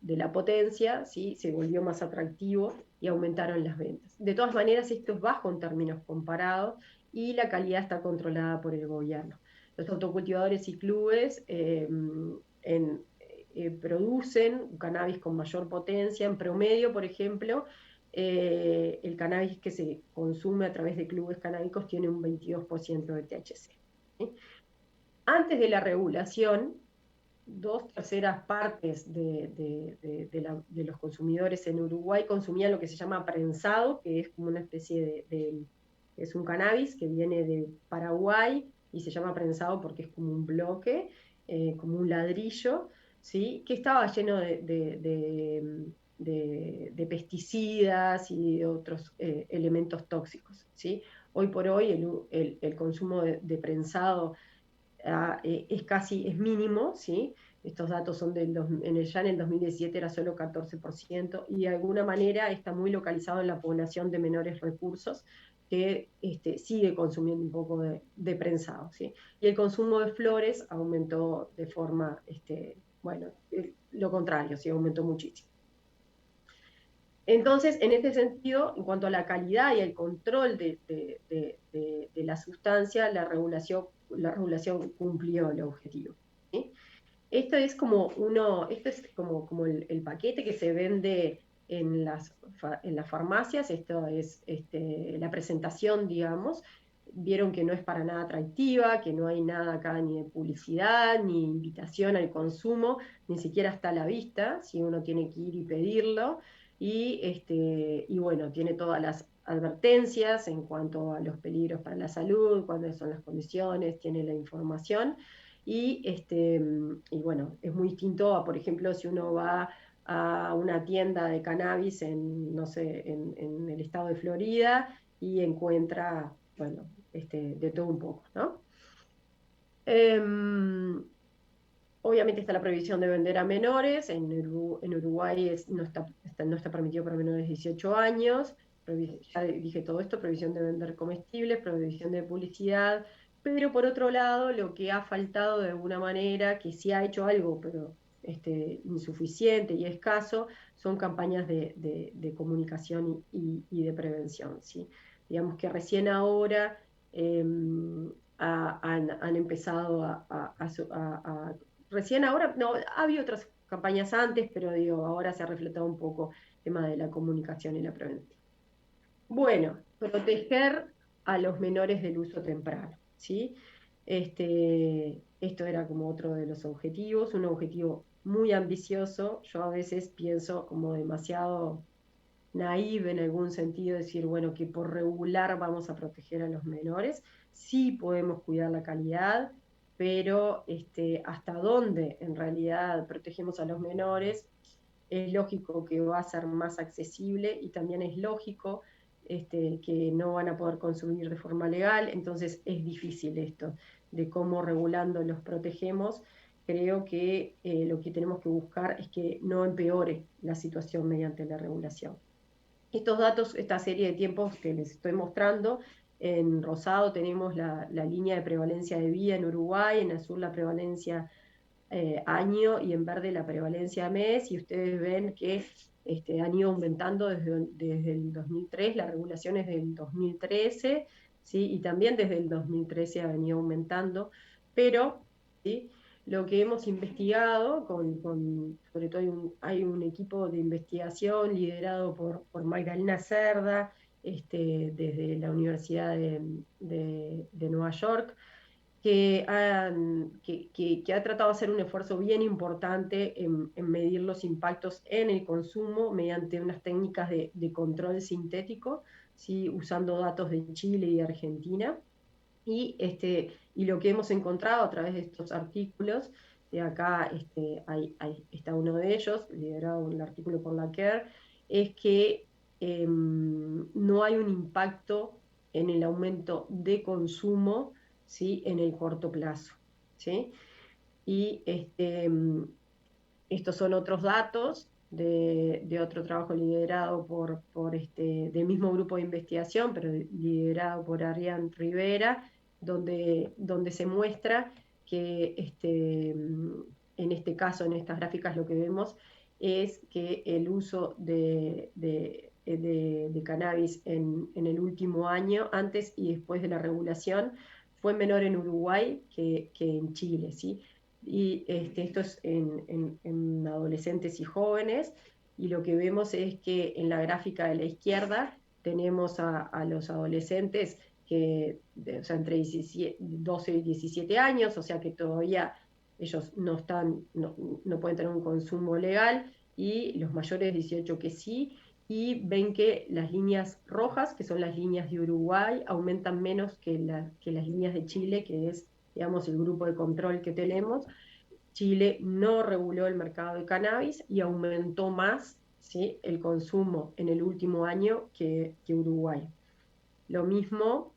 la potencia, ¿sí? Se volvió más atractivo y aumentaron las ventas. De todas maneras, esto es bajo en términos comparados y la calidad está controlada por el gobierno. Los autocultivadores y clubes producen cannabis con mayor potencia. En promedio, por ejemplo, el cannabis que se consume a través de clubes canábicos tiene un 22% de THC. ¿Sí? Antes de la regulación, 2/3 de los consumidores en Uruguay consumían lo que se llama prensado, que es como una especie es un cannabis que viene de Paraguay y se llama prensado porque es como un bloque, como un ladrillo, ¿sí? Que estaba lleno de pesticidas y de otros elementos tóxicos, ¿sí? Hoy por hoy el consumo de prensado es mínimo, ¿sí? Estos datos son ya en el 2017 era solo 14%, y de alguna manera está muy localizado en la población de menores recursos que sigue consumiendo un poco de prensado, ¿sí? Y el consumo de flores aumentó de forma, bueno, lo contrario, sí, aumentó muchísimo. Entonces, en este sentido, en cuanto a la calidad y el control de la sustancia, la regulación cumplió el objetivo, ¿sí? Esto es como el paquete que se vende en las farmacias. Esto es la presentación, digamos. Vieron que no es para nada atractiva, que no hay nada acá ni de publicidad, ni invitación al consumo, ni siquiera está a la vista, si uno tiene que ir y pedirlo. Y bueno, tiene todas las advertencias en cuanto a los peligros para la salud, cuáles son las condiciones, tiene la información. Y bueno, es muy distinto a, por ejemplo, si uno va a una tienda de cannabis no sé, en el estado de Florida y encuentra, bueno, de todo un poco, ¿no? Em, Obviamente está la prohibición de vender a menores. En Uruguay no está permitido para menores de 18 años. Ya dije todo esto: prohibición de vender comestibles, prohibición de publicidad. Pero por otro lado, lo que ha faltado de alguna manera, que sí ha hecho algo, pero insuficiente y escaso, son campañas de comunicación y de prevención, ¿sí? Digamos que recién ahora han empezado recién ahora, no, había otras campañas antes, pero digo, ahora se ha reflejado un poco el tema de la comunicación y la prevención. Bueno, proteger a los menores del uso temprano, ¿sí? Esto era como otro de los objetivos, un objetivo muy ambicioso. Yo a veces pienso como demasiado naive en algún sentido, decir, bueno, que por regular vamos a proteger a los menores. Sí podemos cuidar la calidad, pero hasta dónde en realidad protegemos a los menores, es lógico que va a ser más accesible, y también es lógico que no van a poder consumir de forma legal. Entonces es difícil esto de cómo regulando los protegemos. Creo que lo que tenemos que buscar es que no empeore la situación mediante la regulación. Estos datos, esta serie de tiempos que les estoy mostrando, En rosado tenemos la línea de prevalencia de vida en Uruguay, en azul la prevalencia año y en verde la prevalencia mes, y ustedes ven que han ido aumentando desde el 2003, la regulación es del 2013, ¿sí? Y también desde el 2013 ha venido aumentando, pero ¿sí? Lo que hemos investigado, sobre todo hay un equipo de investigación liderado por Magdalena Cerda, desde la Universidad de Nueva York, que ha tratado de hacer un esfuerzo bien importante en medir los impactos en el consumo mediante unas técnicas de control sintético, ¿sí? Usando datos de Chile y de Argentina. Y lo que hemos encontrado a través de estos artículos, de acá está uno de ellos, liderado el artículo por la CARE, es que no hay un impacto en el aumento de consumo, ¿sí? En el corto plazo, ¿sí? Y estos son otros datos de otro trabajo liderado del mismo grupo de investigación, pero liderado por Arián Rivera, donde se muestra que en este caso, en estas gráficas, lo que vemos es que el uso de cannabis en el último año, antes y después de la regulación, fue menor en Uruguay que en Chile, ¿sí? Y esto es en adolescentes y jóvenes, y lo que vemos es que en la gráfica de la izquierda tenemos a los adolescentes o sea, entre 12 y 17 años, o sea que todavía ellos no pueden tener un consumo legal, y los mayores de 18 que sí, y ven que las líneas rojas, que son las líneas de Uruguay, aumentan menos que las líneas de Chile, que es, digamos, el grupo de control que tenemos. Chile no reguló el mercado de cannabis y aumentó más, ¿sí? El consumo en el último año que Uruguay. Lo mismo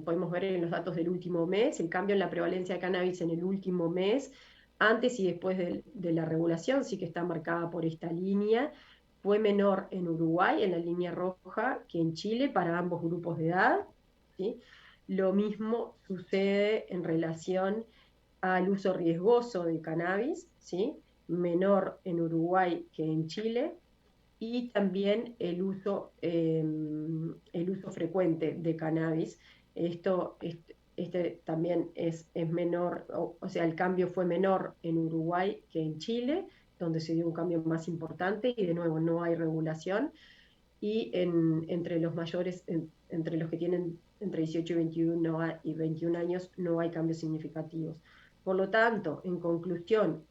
podemos ver en los datos del último mes, el cambio en la prevalencia de cannabis en el último mes, antes y después de la regulación, sí que está marcada por esta línea, fue menor en Uruguay, en la línea roja, que en Chile para ambos grupos de edad, ¿sí? Lo mismo sucede en relación al uso riesgoso de cannabis, ¿sí? Menor en Uruguay que en Chile, y también el uso frecuente de cannabis. También es menor, o sea, el cambio fue menor en Uruguay que en Chile, donde se dio un cambio más importante, y de nuevo no hay regulación, y entre los mayores, entre los que tienen entre 18 y 21 años, no hay cambios significativos. Por lo tanto, en conclusión,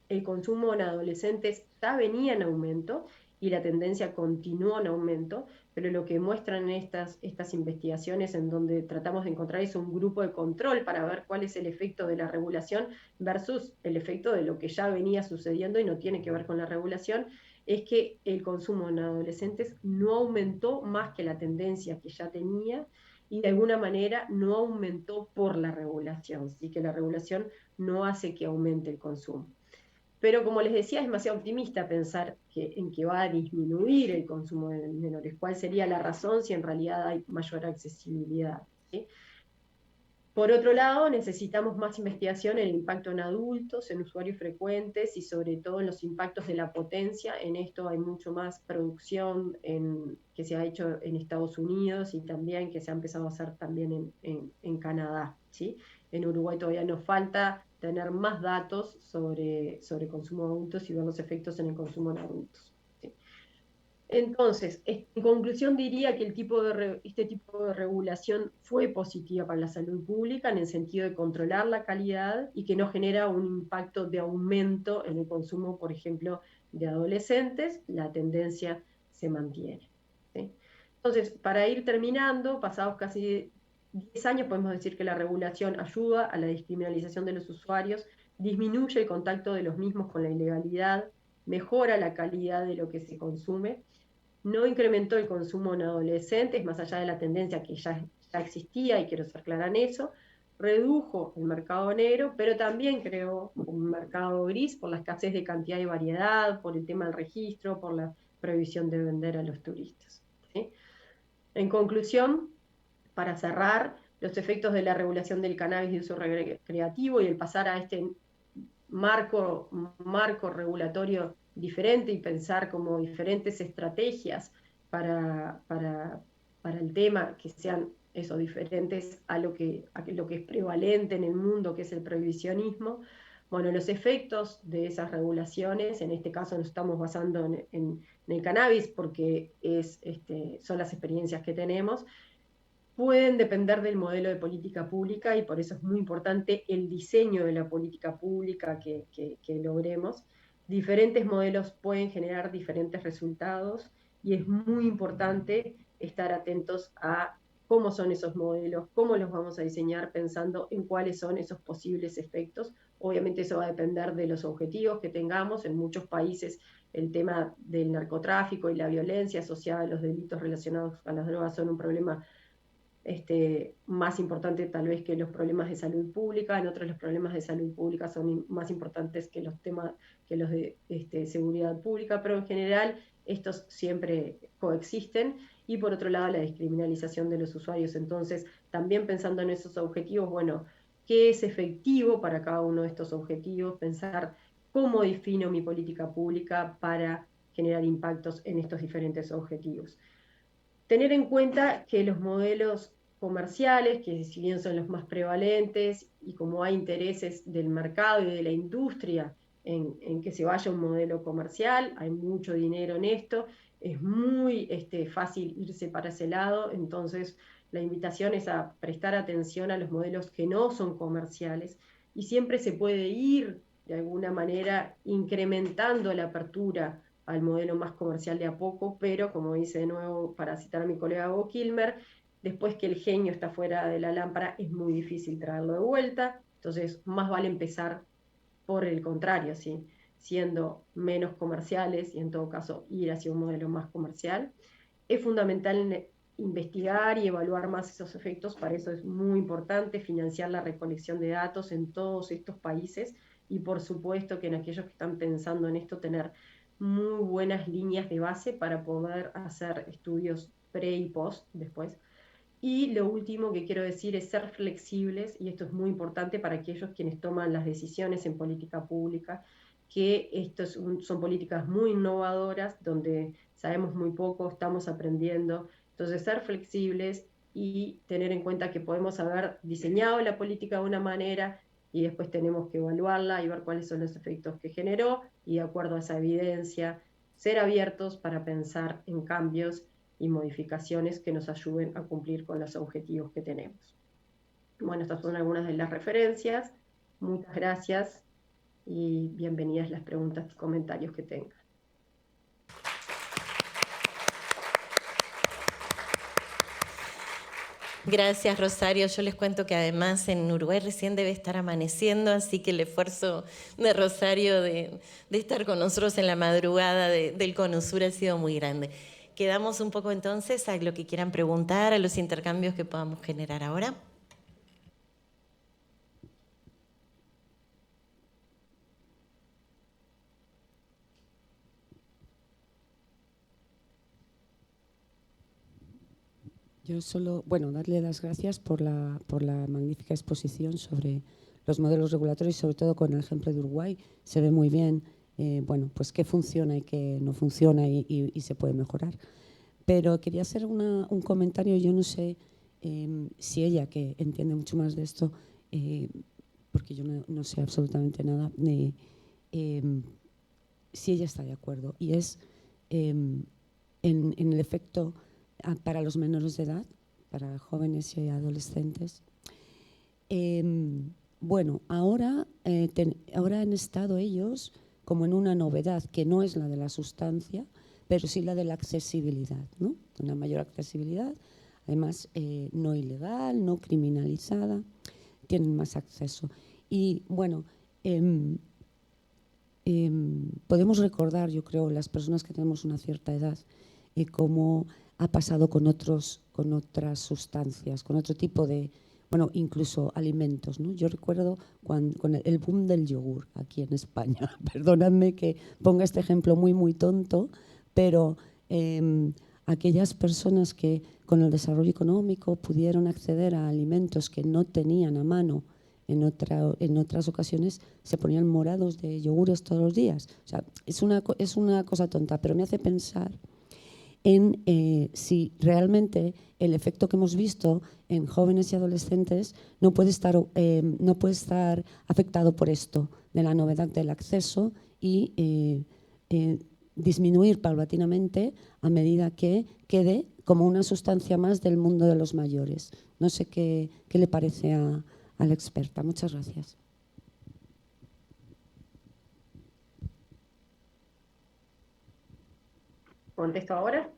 el consumo en adolescentes ya venía en aumento y la tendencia continuó en aumento, pero lo que muestran estas investigaciones, en donde tratamos de encontrar es un grupo de control para ver cuál es el efecto de la regulación versus el efecto de lo que ya venía sucediendo y no tiene que ver con la regulación, es que el consumo en adolescentes no aumentó más que la tendencia que ya tenía, y de alguna manera no aumentó por la regulación, así que la regulación no hace que aumente el consumo. Pero como les decía, es demasiado optimista pensar en que va a disminuir el consumo de menores. ¿Cuál sería la razón si en realidad hay mayor accesibilidad? ¿Sí? Por otro lado, necesitamos más investigación en el impacto en adultos, en usuarios frecuentes, y sobre todo en los impactos de la potencia. En esto hay mucho más producción que se ha hecho en Estados Unidos, y también que se ha empezado a hacer también en Canadá, ¿sí? En Uruguay todavía nos falta tener más datos sobre consumo de adultos y ver los efectos en el consumo en adultos, ¿sí? Entonces, en conclusión, diría que este tipo de regulación fue positiva para la salud pública, en el sentido de controlar la calidad, y que no genera un impacto de aumento en el consumo, por ejemplo, de adolescentes. La tendencia se mantiene, ¿sí? Entonces, para ir terminando, pasados casi 10 años, podemos decir que la regulación ayuda a la descriminalización de los usuarios, disminuye el contacto de los mismos con la ilegalidad, mejora la calidad de lo que se consume, no incrementó el consumo en adolescentes, más allá de la tendencia que ya existía, y quiero ser clara en eso, redujo el mercado negro, pero también creó un mercado gris por la escasez de cantidad y variedad, por el tema del registro, por la prohibición de vender a los turistas, ¿sí? En conclusión, para cerrar, los efectos de la regulación del cannabis de uso recreativo y el pasar a este marco regulatorio diferente y pensar como diferentes estrategias para el tema que sean eso, diferentes a lo que es prevalente en el mundo, que es el prohibicionismo. Bueno, los efectos de esas regulaciones, en este caso nos estamos basando en el cannabis porque son las experiencias que tenemos, pueden depender del modelo de política pública y por eso es muy importante el diseño de la política pública que logremos. Diferentes modelos pueden generar diferentes resultados y es muy importante estar atentos a cómo son esos modelos, cómo los vamos a diseñar pensando en cuáles son esos posibles efectos. Obviamente eso va a depender de los objetivos que tengamos. En muchos países el tema del narcotráfico y la violencia asociada a los delitos relacionados a las drogas son un problema más importante tal vez que los problemas de salud pública. En otros los problemas de salud pública son más importantes que los temas que los de seguridad pública, pero en general estos siempre coexisten. Y por otro lado la descriminalización de los usuarios. Entonces también pensando en esos objetivos, bueno, ¿qué es efectivo para cada uno de estos objetivos? Pensar cómo defino mi política pública para generar impactos en estos diferentes objetivos. Tener en cuenta que los modelos comerciales, que si bien son los más prevalentes, y como hay intereses del mercado y de la industria en que se vaya un modelo comercial, hay mucho dinero en esto, es muy fácil irse para ese lado. Entonces la invitación es a prestar atención a los modelos que no son comerciales, y siempre se puede ir de alguna manera incrementando la apertura al modelo más comercial de a poco, pero como dice de nuevo, para citar a mi colega Hugo Kilmer, después que el genio está fuera de la lámpara es muy difícil traerlo de vuelta. Entonces más vale empezar por el contrario, ¿sí? Siendo menos comerciales y en todo caso ir hacia un modelo más comercial. Es fundamental investigar y evaluar más esos efectos. Para eso es muy importante financiar la recolección de datos en todos estos países, y por supuesto que en aquellos que están pensando en esto tener muy buenas líneas de base para poder hacer estudios pre y post después. Y lo último que quiero decir es ser flexibles, y esto es muy importante para aquellos quienes toman las decisiones en política pública, que son políticas muy innovadoras, donde sabemos muy poco, estamos aprendiendo. Entonces, ser flexibles y tener en cuenta que podemos haber diseñado la política de una manera y después tenemos que evaluarla y ver cuáles son los efectos que generó, y de acuerdo a esa evidencia, ser abiertos para pensar en cambios y modificaciones que nos ayuden a cumplir con los objetivos que tenemos. Bueno, estas son algunas de las referencias. Muchas gracias y bienvenidas las preguntas y comentarios que tengan. Gracias, Rosario. Yo les cuento que además en Uruguay recién debe estar amaneciendo, así que el esfuerzo de Rosario de estar con nosotros en la madrugada del CONUSUR ha sido muy grande. Quedamos un poco entonces a lo que quieran preguntar, a los intercambios que podamos generar ahora. Yo solo, darle las gracias por la magnífica exposición sobre los modelos regulatorios, sobre todo con el ejemplo de Uruguay. Se ve muy bien, pues qué funciona y qué no funciona y se puede mejorar. Pero quería hacer un comentario. Yo no sé si ella, que entiende mucho más de esto, porque yo no sé absolutamente nada, si ella está de acuerdo. Y es en el efecto para los menores de edad, para jóvenes y adolescentes. Ahora han estado ellos como en una novedad, que no es la de la sustancia, pero sí la de la accesibilidad, ¿no? Una mayor accesibilidad, además no ilegal, no criminalizada, tienen más acceso. Y podemos recordar, yo creo, las personas que tenemos una cierta edad, cómo ha pasado con otras sustancias, con otro tipo de, incluso alimentos, ¿no? Yo recuerdo con el boom del yogur aquí en España. Perdonadme que ponga este ejemplo muy, muy tonto, pero aquellas personas que con el desarrollo económico pudieron acceder a alimentos que no tenían a mano en otras ocasiones, se ponían morados de yogures todos los días. O sea, es una cosa tonta, pero me hace pensar en si realmente el efecto que hemos visto en jóvenes y adolescentes no puede estar afectado por esto, de la novedad del acceso y disminuir paulatinamente a medida que quede como una sustancia más del mundo de los mayores. No sé qué le parece a la experta. Muchas gracias. ¿Contesto ahora?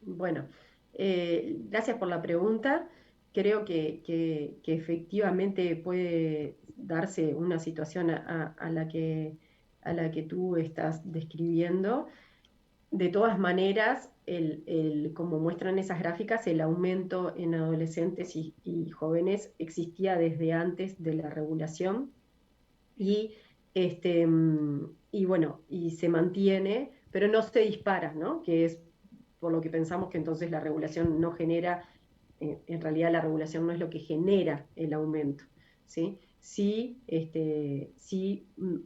Bueno, gracias por la pregunta. Creo que efectivamente puede darse una situación a la que tú estás describiendo. De todas maneras, como muestran esas gráficas, el aumento en adolescentes y jóvenes existía desde antes de la regulación y, y bueno, y se mantiene, pero no se dispara, ¿no? Que es por lo que pensamos que entonces la regulación no genera, en realidad la regulación no es lo que genera el aumento, ¿sí? Sí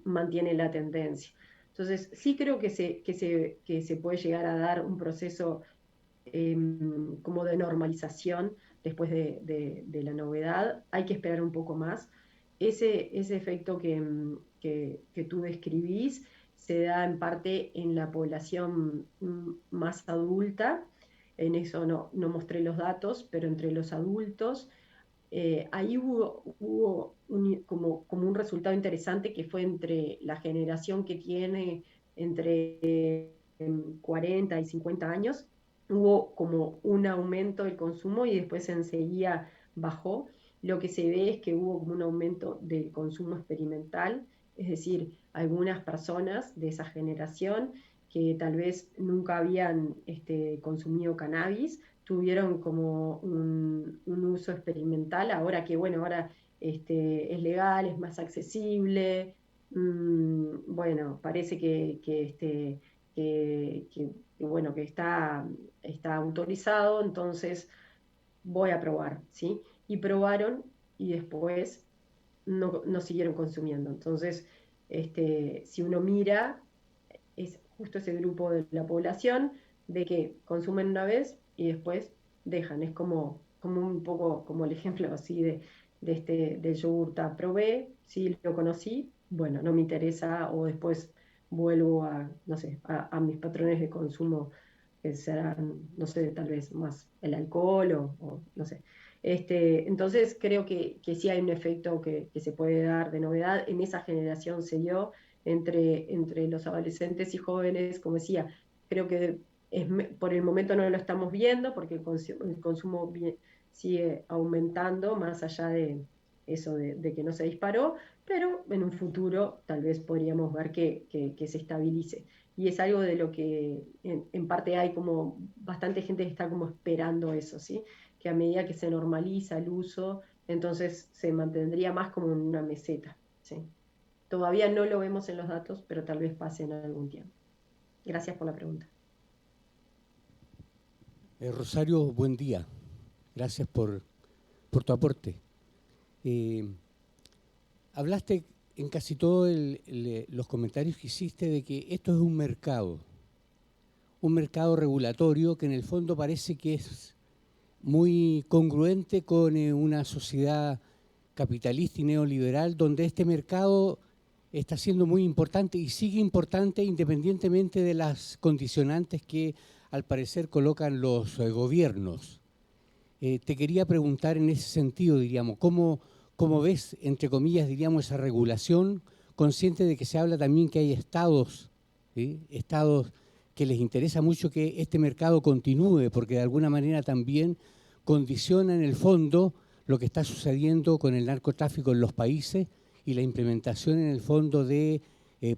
mantiene la tendencia. Entonces, sí creo que se puede llegar a dar un proceso como de normalización después de la novedad. Hay que esperar un poco más. Ese efecto que tú describís se da en parte en la población más adulta. En eso no mostré los datos, pero entre los adultos ahí hubo como un resultado interesante que fue entre la generación que tiene entre 40 y 50 años, hubo como un aumento del consumo y después enseguida bajó. Lo que se ve es que hubo como un aumento del consumo experimental, es decir, algunas personas de esa generación que tal vez nunca habían consumido cannabis, tuvieron como un uso experimental, ahora que bueno, ahora es legal, es más accesible, bueno, parece bueno, que está autorizado, entonces voy a probar, ¿sí? Y probaron y después no siguieron consumiendo. Entonces, si uno mira, es justo ese grupo de la población de que consumen una vez y después dejan. Es como un poco como el ejemplo así del yogur. Probé, sí lo conocí, bueno, no me interesa, o después vuelvo no sé, a mis patrones de consumo, que serán, no sé, tal vez más el alcohol o no sé. Entonces creo que sí hay un efecto que se puede dar de novedad. En esa generación se dio entre los adolescentes y jóvenes, como decía, creo que por el momento no lo estamos viendo porque el consumo sigue aumentando más allá de eso de que no se disparó, pero en un futuro tal vez podríamos ver que se estabilice. Y es algo de lo que en parte hay como bastante gente que está como esperando eso, ¿sí? Que a medida que se normaliza el uso, entonces se mantendría más como en una meseta, ¿sí? Todavía no lo vemos en los datos, pero tal vez pase en algún tiempo. Gracias por la pregunta. Rosario, buen día. Gracias por tu aporte. Hablaste en casi todos los comentarios que hiciste de que esto es un mercado regulatorio que en el fondo parece que es muy congruente con una sociedad capitalista y neoliberal, donde este mercado está siendo muy importante y sigue importante independientemente de las condicionantes que al parecer colocan los gobiernos. Te quería preguntar en ese sentido, diríamos, ¿cómo ves, entre comillas, diríamos, esa regulación, consciente de que se habla también que hay estados, ¿sí? Estados que les interesa mucho que este mercado continúe, porque de alguna manera también condiciona en el fondo lo que está sucediendo con el narcotráfico en los países y la implementación en el fondo de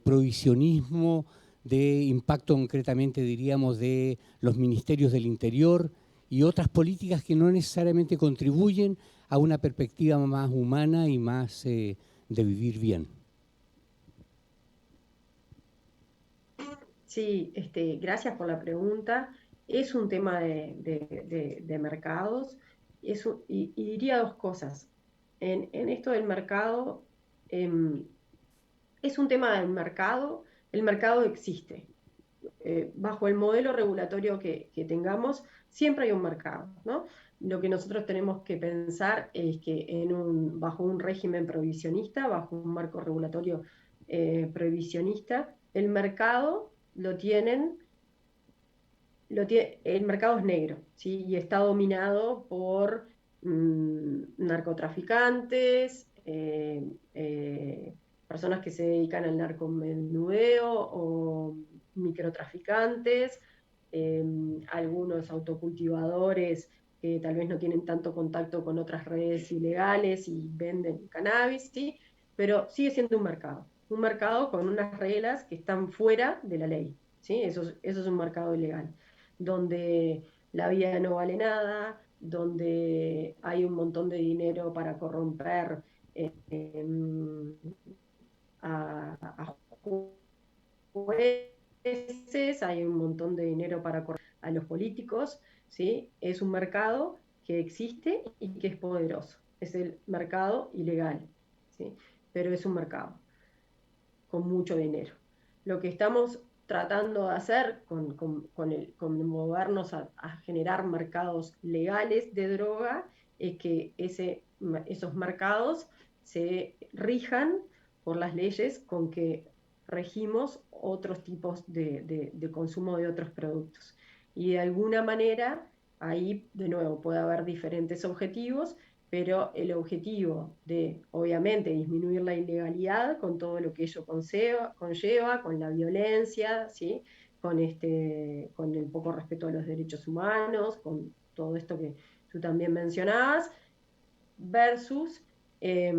prohibicionismo, de impacto concretamente, diríamos, de los ministerios del Interior y otras políticas que no necesariamente contribuyen a una perspectiva más humana y más de vivir bien. Sí, gracias por la pregunta. Es un tema de mercados. Y diría dos cosas. En esto del mercado, em, es un tema del mercado. El mercado existe. Bajo el modelo regulatorio que tengamos, siempre hay un mercado, ¿no? Lo que nosotros tenemos que pensar es que bajo un régimen prohibicionista, bajo un marco regulatorio prohibicionista, el mercado el mercado es negro, ¿sí? Y está dominado por narcotraficantes, personas que se dedican al narcomenudeo o microtraficantes, eh, algunos autocultivadores que tal vez no tienen tanto contacto con otras redes ilegales y venden cannabis, ¿sí? Pero sigue siendo un mercado con unas reglas que están fuera de la ley, ¿sí? Eso es un mercado ilegal donde la vida no vale nada, donde hay un montón de dinero para corromper eh, a jueces, hay un montón de dinero para corromper a los políticos, ¿sí? Es un mercado que existe y que es poderoso. Es el mercado ilegal, ¿sí? Pero es un mercado con mucho dinero. Lo que estamos tratando de hacer con movernos a generar mercados legales de droga es que esos mercados se rijan por las leyes con que regimos otros tipos de consumo de otros productos. Y de alguna manera, ahí de nuevo puede haber diferentes objetivos, pero el objetivo de, obviamente, disminuir la ilegalidad con todo lo que ello conlleva con la violencia, ¿sí? Con el poco respeto a los derechos humanos, con todo esto que tú también mencionabas, versus eh,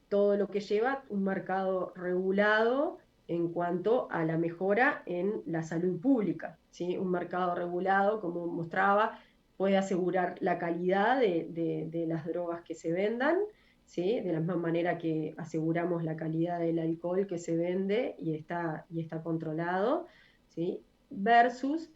todo lo que lleva un mercado regulado en cuanto a la mejora en la salud pública, ¿sí? Un mercado regulado, como mostraba, puede asegurar la calidad de las drogas que se vendan, ¿sí? De la misma manera que aseguramos la calidad del alcohol que se vende y está controlado, ¿sí? Versus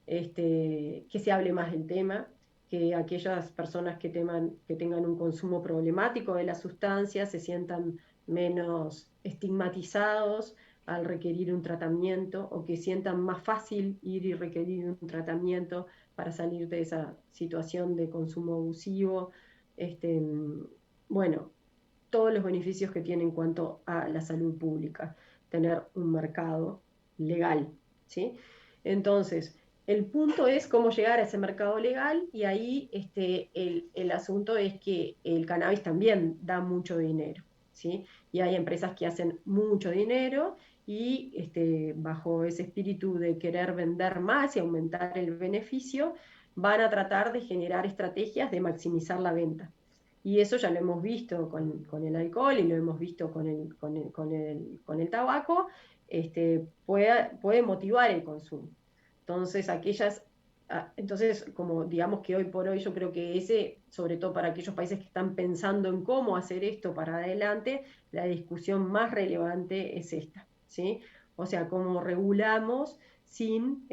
que se hable más del tema, que aquellas personas que tengan un consumo problemático de las sustancias se sientan menos estigmatizados al requerir un tratamiento o que sientan más fácil ir y requerir un tratamiento para salir de esa situación de consumo abusivo. Este, bueno, todos los beneficios que tiene en cuanto a la salud pública, tener un mercado legal, ¿sí? Entonces, el punto es cómo llegar a ese mercado legal y ahí el asunto es que el cannabis también da mucho dinero, ¿sí? Y hay empresas que hacen mucho dinero y bajo ese espíritu de querer vender más y aumentar el beneficio, van a tratar de generar estrategias de maximizar la venta. Y eso ya lo hemos visto con el alcohol y lo hemos visto con el tabaco, puede motivar el consumo. Entonces, entonces, como digamos que hoy por hoy yo creo que sobre todo para aquellos países que están pensando en cómo hacer esto para adelante, la discusión más relevante es esta, ¿sí? O sea, cómo regulamos sin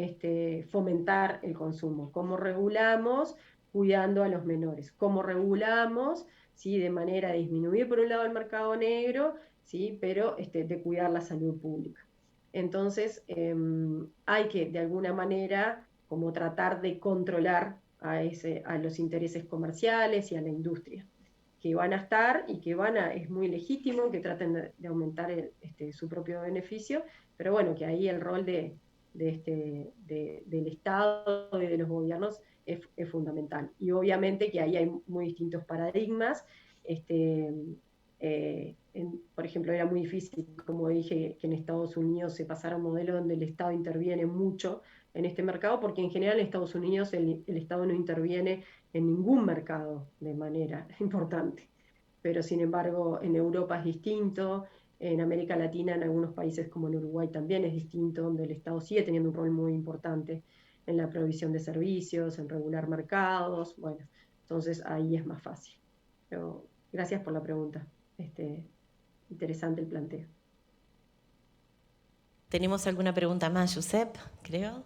fomentar el consumo, cómo regulamos cuidando a los menores, cómo regulamos, ¿sí? De manera de disminuir por un lado el mercado negro, ¿sí? Pero de cuidar la salud pública. Entonces, hay que, de alguna manera, como tratar de controlar a los intereses comerciales y a la industria, que van a estar y es muy legítimo que traten de aumentar su propio beneficio, pero bueno, que ahí el rol del Estado y de los gobiernos es fundamental. Y obviamente que ahí hay muy distintos paradigmas, por ejemplo, era muy difícil, como dije, que en Estados Unidos se pasara a un modelo donde el Estado interviene mucho en este mercado, porque en general en Estados Unidos el Estado no interviene en ningún mercado de manera importante. Pero sin embargo, en Europa es distinto, en América Latina, en algunos países como en Uruguay también es distinto, donde el Estado sigue teniendo un rol muy importante en la provisión de servicios, en regular mercados, bueno, entonces ahí es más fácil. Pero gracias por la pregunta. Interesante el planteo. ¿Tenemos alguna pregunta más, Josep? Creo.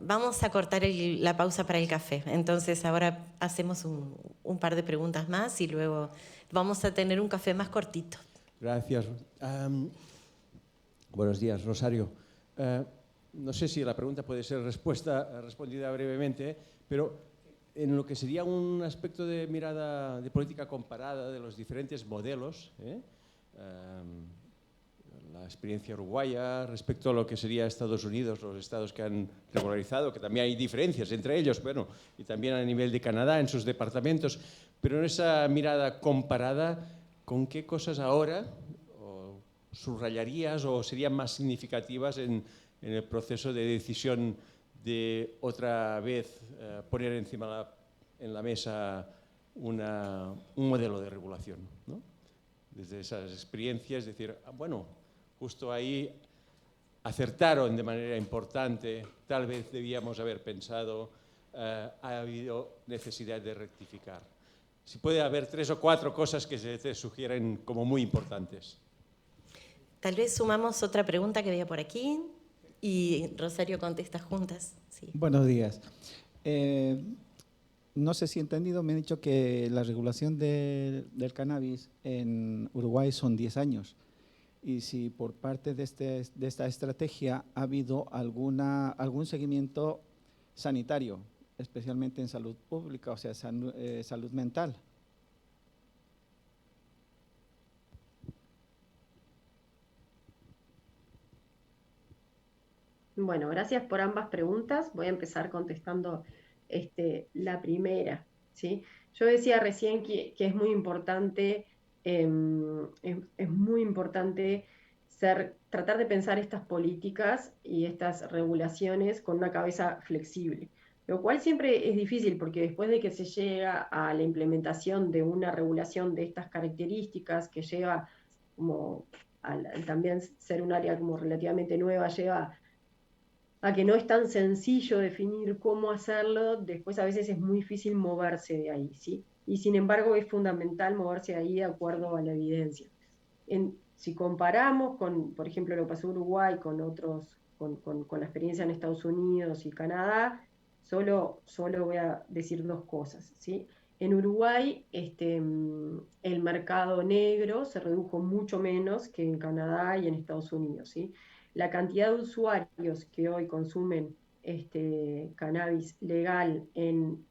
Vamos a cortar la pausa para el café. Entonces ahora hacemos un par de preguntas más y luego vamos a tener un café más cortito. Gracias. Buenos días, Rosario. No sé si la pregunta puede ser respondida brevemente, pero en lo que sería un aspecto de mirada de política comparada de los diferentes modelos, la experiencia uruguaya respecto a lo que sería Estados Unidos, los estados que han regularizado, que también hay diferencias entre ellos, bueno, y también a nivel de Canadá en sus departamentos, pero en esa mirada comparada, ¿con qué cosas ahora subrayarías o serían más significativas en el proceso de decisión de otra vez poner encima en la mesa un modelo de regulación, ¿no? Desde esas experiencias, decir, bueno, justo ahí acertaron de manera importante, tal vez debíamos haber pensado, ha habido necesidad de rectificar. Si puede haber 3 o 4 cosas que se te sugieren como muy importantes. Tal vez sumamos otra pregunta que había por aquí y Rosario contesta juntas. Sí. Buenos días. No sé si he entendido, me han dicho que la regulación del cannabis en Uruguay son 10 años. Y si por parte de esta estrategia ha habido algún seguimiento sanitario, especialmente en salud pública, o sea, salud mental. Bueno, gracias por ambas preguntas. Voy a empezar contestando la primera, ¿sí? Yo decía recién que es muy importante, es muy importante tratar de pensar estas políticas y estas regulaciones con una cabeza flexible, lo cual siempre es difícil porque después de que se llega a la implementación de una regulación de estas características que lleva como al también ser un área como relativamente nueva, lleva a que no es tan sencillo definir cómo hacerlo, después a veces es muy difícil moverse de ahí, ¿sí? Y sin embargo es fundamental moverse de ahí de acuerdo a la evidencia. Si comparamos con, por ejemplo, lo que pasó en Uruguay con la experiencia en Estados Unidos y Canadá, solo voy a decir 2 cosas, ¿sí? En Uruguay el mercado negro se redujo mucho menos que en Canadá y en Estados Unidos, ¿sí? La cantidad de usuarios que hoy consumen cannabis legal en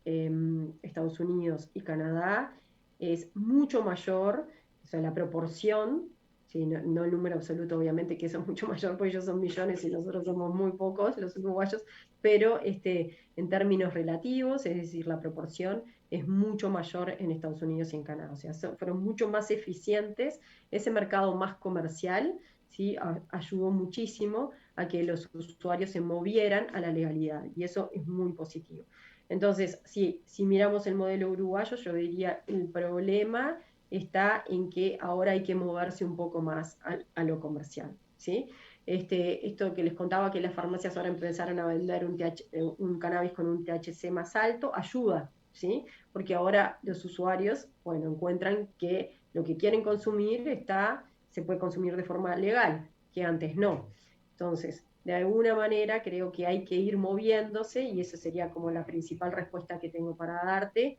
Estados Unidos y Canadá es mucho mayor, o sea, la proporción, ¿sí? No el número absoluto, obviamente, que eso es mucho mayor, porque ellos son millones y nosotros somos muy pocos, los uruguayos, pero en términos relativos, es decir, la proporción es mucho mayor en Estados Unidos y en Canadá. O sea, fueron mucho más eficientes, ese mercado más comercial, ¿sí? Ayudó muchísimo a que los usuarios se movieran a la legalidad, y eso es muy positivo. Entonces, si miramos el modelo uruguayo, yo diría el problema está en que ahora hay que moverse un poco más a lo comercial, ¿sí? Esto que les contaba, que las farmacias ahora empezaron a vender un cannabis con un THC más alto, ayuda, ¿sí? Porque ahora los usuarios, bueno, encuentran que lo que quieren consumir se puede consumir de forma legal, que antes no. Entonces, de alguna manera creo que hay que ir moviéndose, y esa sería como la principal respuesta que tengo para darte,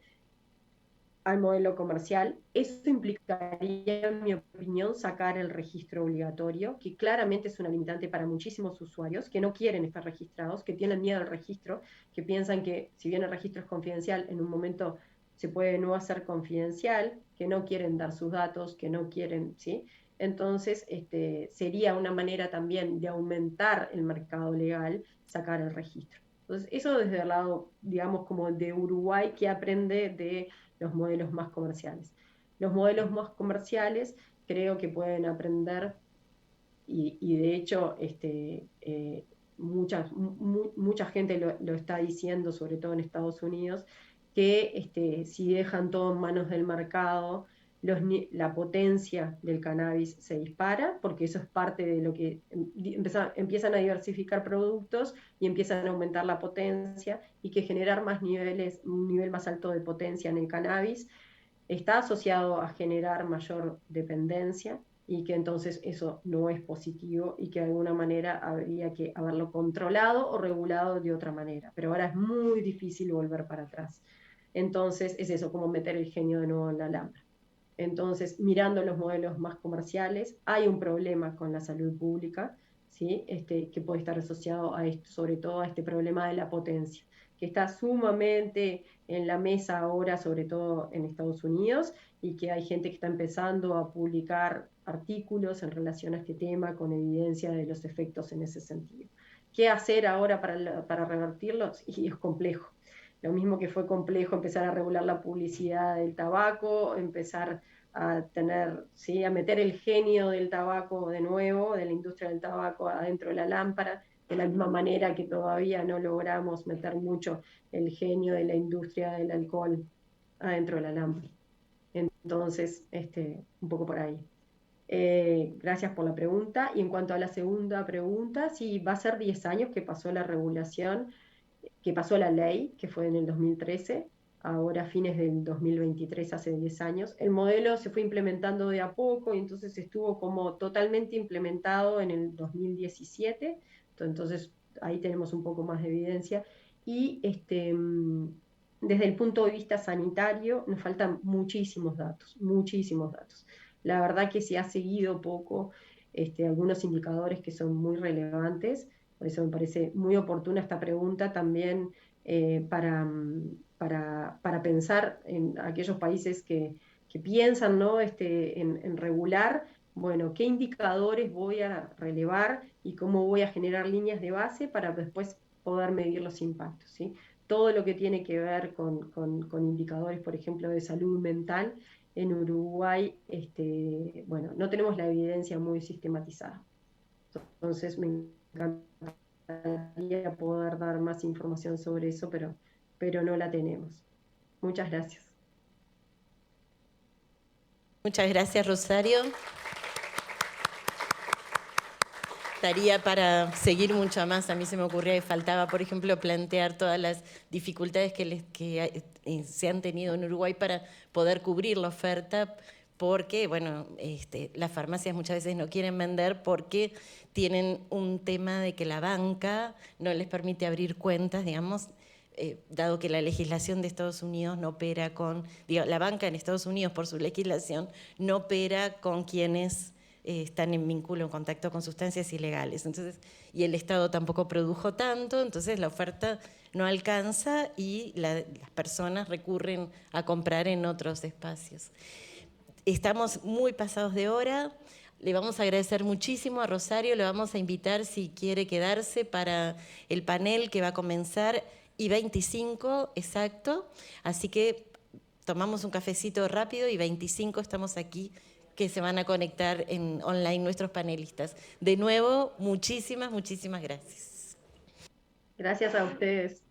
al modelo comercial. Eso implicaría, en mi opinión, sacar el registro obligatorio, que claramente es una limitante para muchísimos usuarios que no quieren estar registrados, que tienen miedo al registro, que piensan que si bien el registro es confidencial, en un momento se puede no hacer confidencial, que no quieren dar sus datos, que no quieren, ¿sí? Entonces, sería una manera también de aumentar el mercado legal, sacar el registro. Entonces, eso desde el lado, digamos, como de Uruguay, que aprende de los modelos más comerciales. Los modelos más comerciales creo que pueden aprender, y de hecho mucha gente lo está diciendo, sobre todo en Estados Unidos, que si dejan todo en manos del mercado, la potencia del cannabis se dispara, porque eso es parte de lo que empiezan a diversificar productos y empiezan a aumentar la potencia, y que generar un nivel más alto de potencia en el cannabis está asociado a generar mayor dependencia, y que entonces eso no es positivo y que de alguna manera habría que haberlo controlado o regulado de otra manera. Pero ahora es muy difícil volver para atrás. Entonces es eso, como meter el genio de nuevo en la lámpara. Entonces, mirando los modelos más comerciales, hay un problema con la salud pública, ¿sí? Que puede estar asociado a esto, sobre todo a este problema de la potencia, que está sumamente en la mesa ahora, sobre todo en Estados Unidos, y que hay gente que está empezando a publicar artículos en relación a este tema con evidencia de los efectos en ese sentido. ¿Qué hacer ahora para revertirlos? Y es complejo. Lo mismo que fue complejo empezar a regular la publicidad del tabaco, empezar a tener, ¿sí? A meter el genio del tabaco de nuevo, de la industria del tabaco adentro de la lámpara, de la misma manera que todavía no logramos meter mucho el genio de la industria del alcohol adentro de la lámpara. Entonces, un poco por ahí. Gracias por la pregunta. Y en cuanto a la segunda pregunta, sí, va a ser 10 años que pasó la regulación, que pasó la ley, que fue en el 2013, ahora a fines del 2023, hace 10 años. El modelo se fue implementando de a poco y entonces estuvo como totalmente implementado en el 2017, entonces ahí tenemos un poco más de evidencia. Y desde el punto de vista sanitario nos faltan muchísimos datos, muchísimos datos. La verdad que se ha seguido poco algunos indicadores que son muy relevantes, por eso me parece muy oportuna esta pregunta también para pensar en aquellos países que piensan, ¿no? en regular, bueno, qué indicadores voy a relevar y cómo voy a generar líneas de base para después poder medir los impactos, ¿sí? Todo lo que tiene que ver con indicadores, por ejemplo, de salud mental, en Uruguay, bueno, no tenemos la evidencia muy sistematizada. Entonces me encantaría poder dar más información sobre eso, pero no la tenemos. Muchas gracias. Muchas gracias, Rosario. Estaría para seguir mucho más. A mí se me ocurría que faltaba, por ejemplo, plantear todas las dificultades que se han tenido en Uruguay para poder cubrir la oferta, porque, bueno, las farmacias muchas veces no quieren vender porque tienen un tema de que la banca no les permite abrir cuentas, digamos, dado que la legislación de Estados Unidos no opera con, la banca en Estados Unidos por su legislación no opera con quienes están en vínculo, en contacto con sustancias ilegales. Entonces, y el Estado tampoco produjo tanto, entonces la oferta no alcanza y las personas recurren a comprar en otros espacios. Estamos muy pasados de hora. Le vamos a agradecer muchísimo a Rosario, le vamos a invitar si quiere quedarse para el panel que va a comenzar y 25 exacto, así que tomamos un cafecito rápido y 25 estamos aquí, que se van a conectar en online nuestros panelistas. De nuevo, muchísimas, muchísimas gracias. Gracias a ustedes.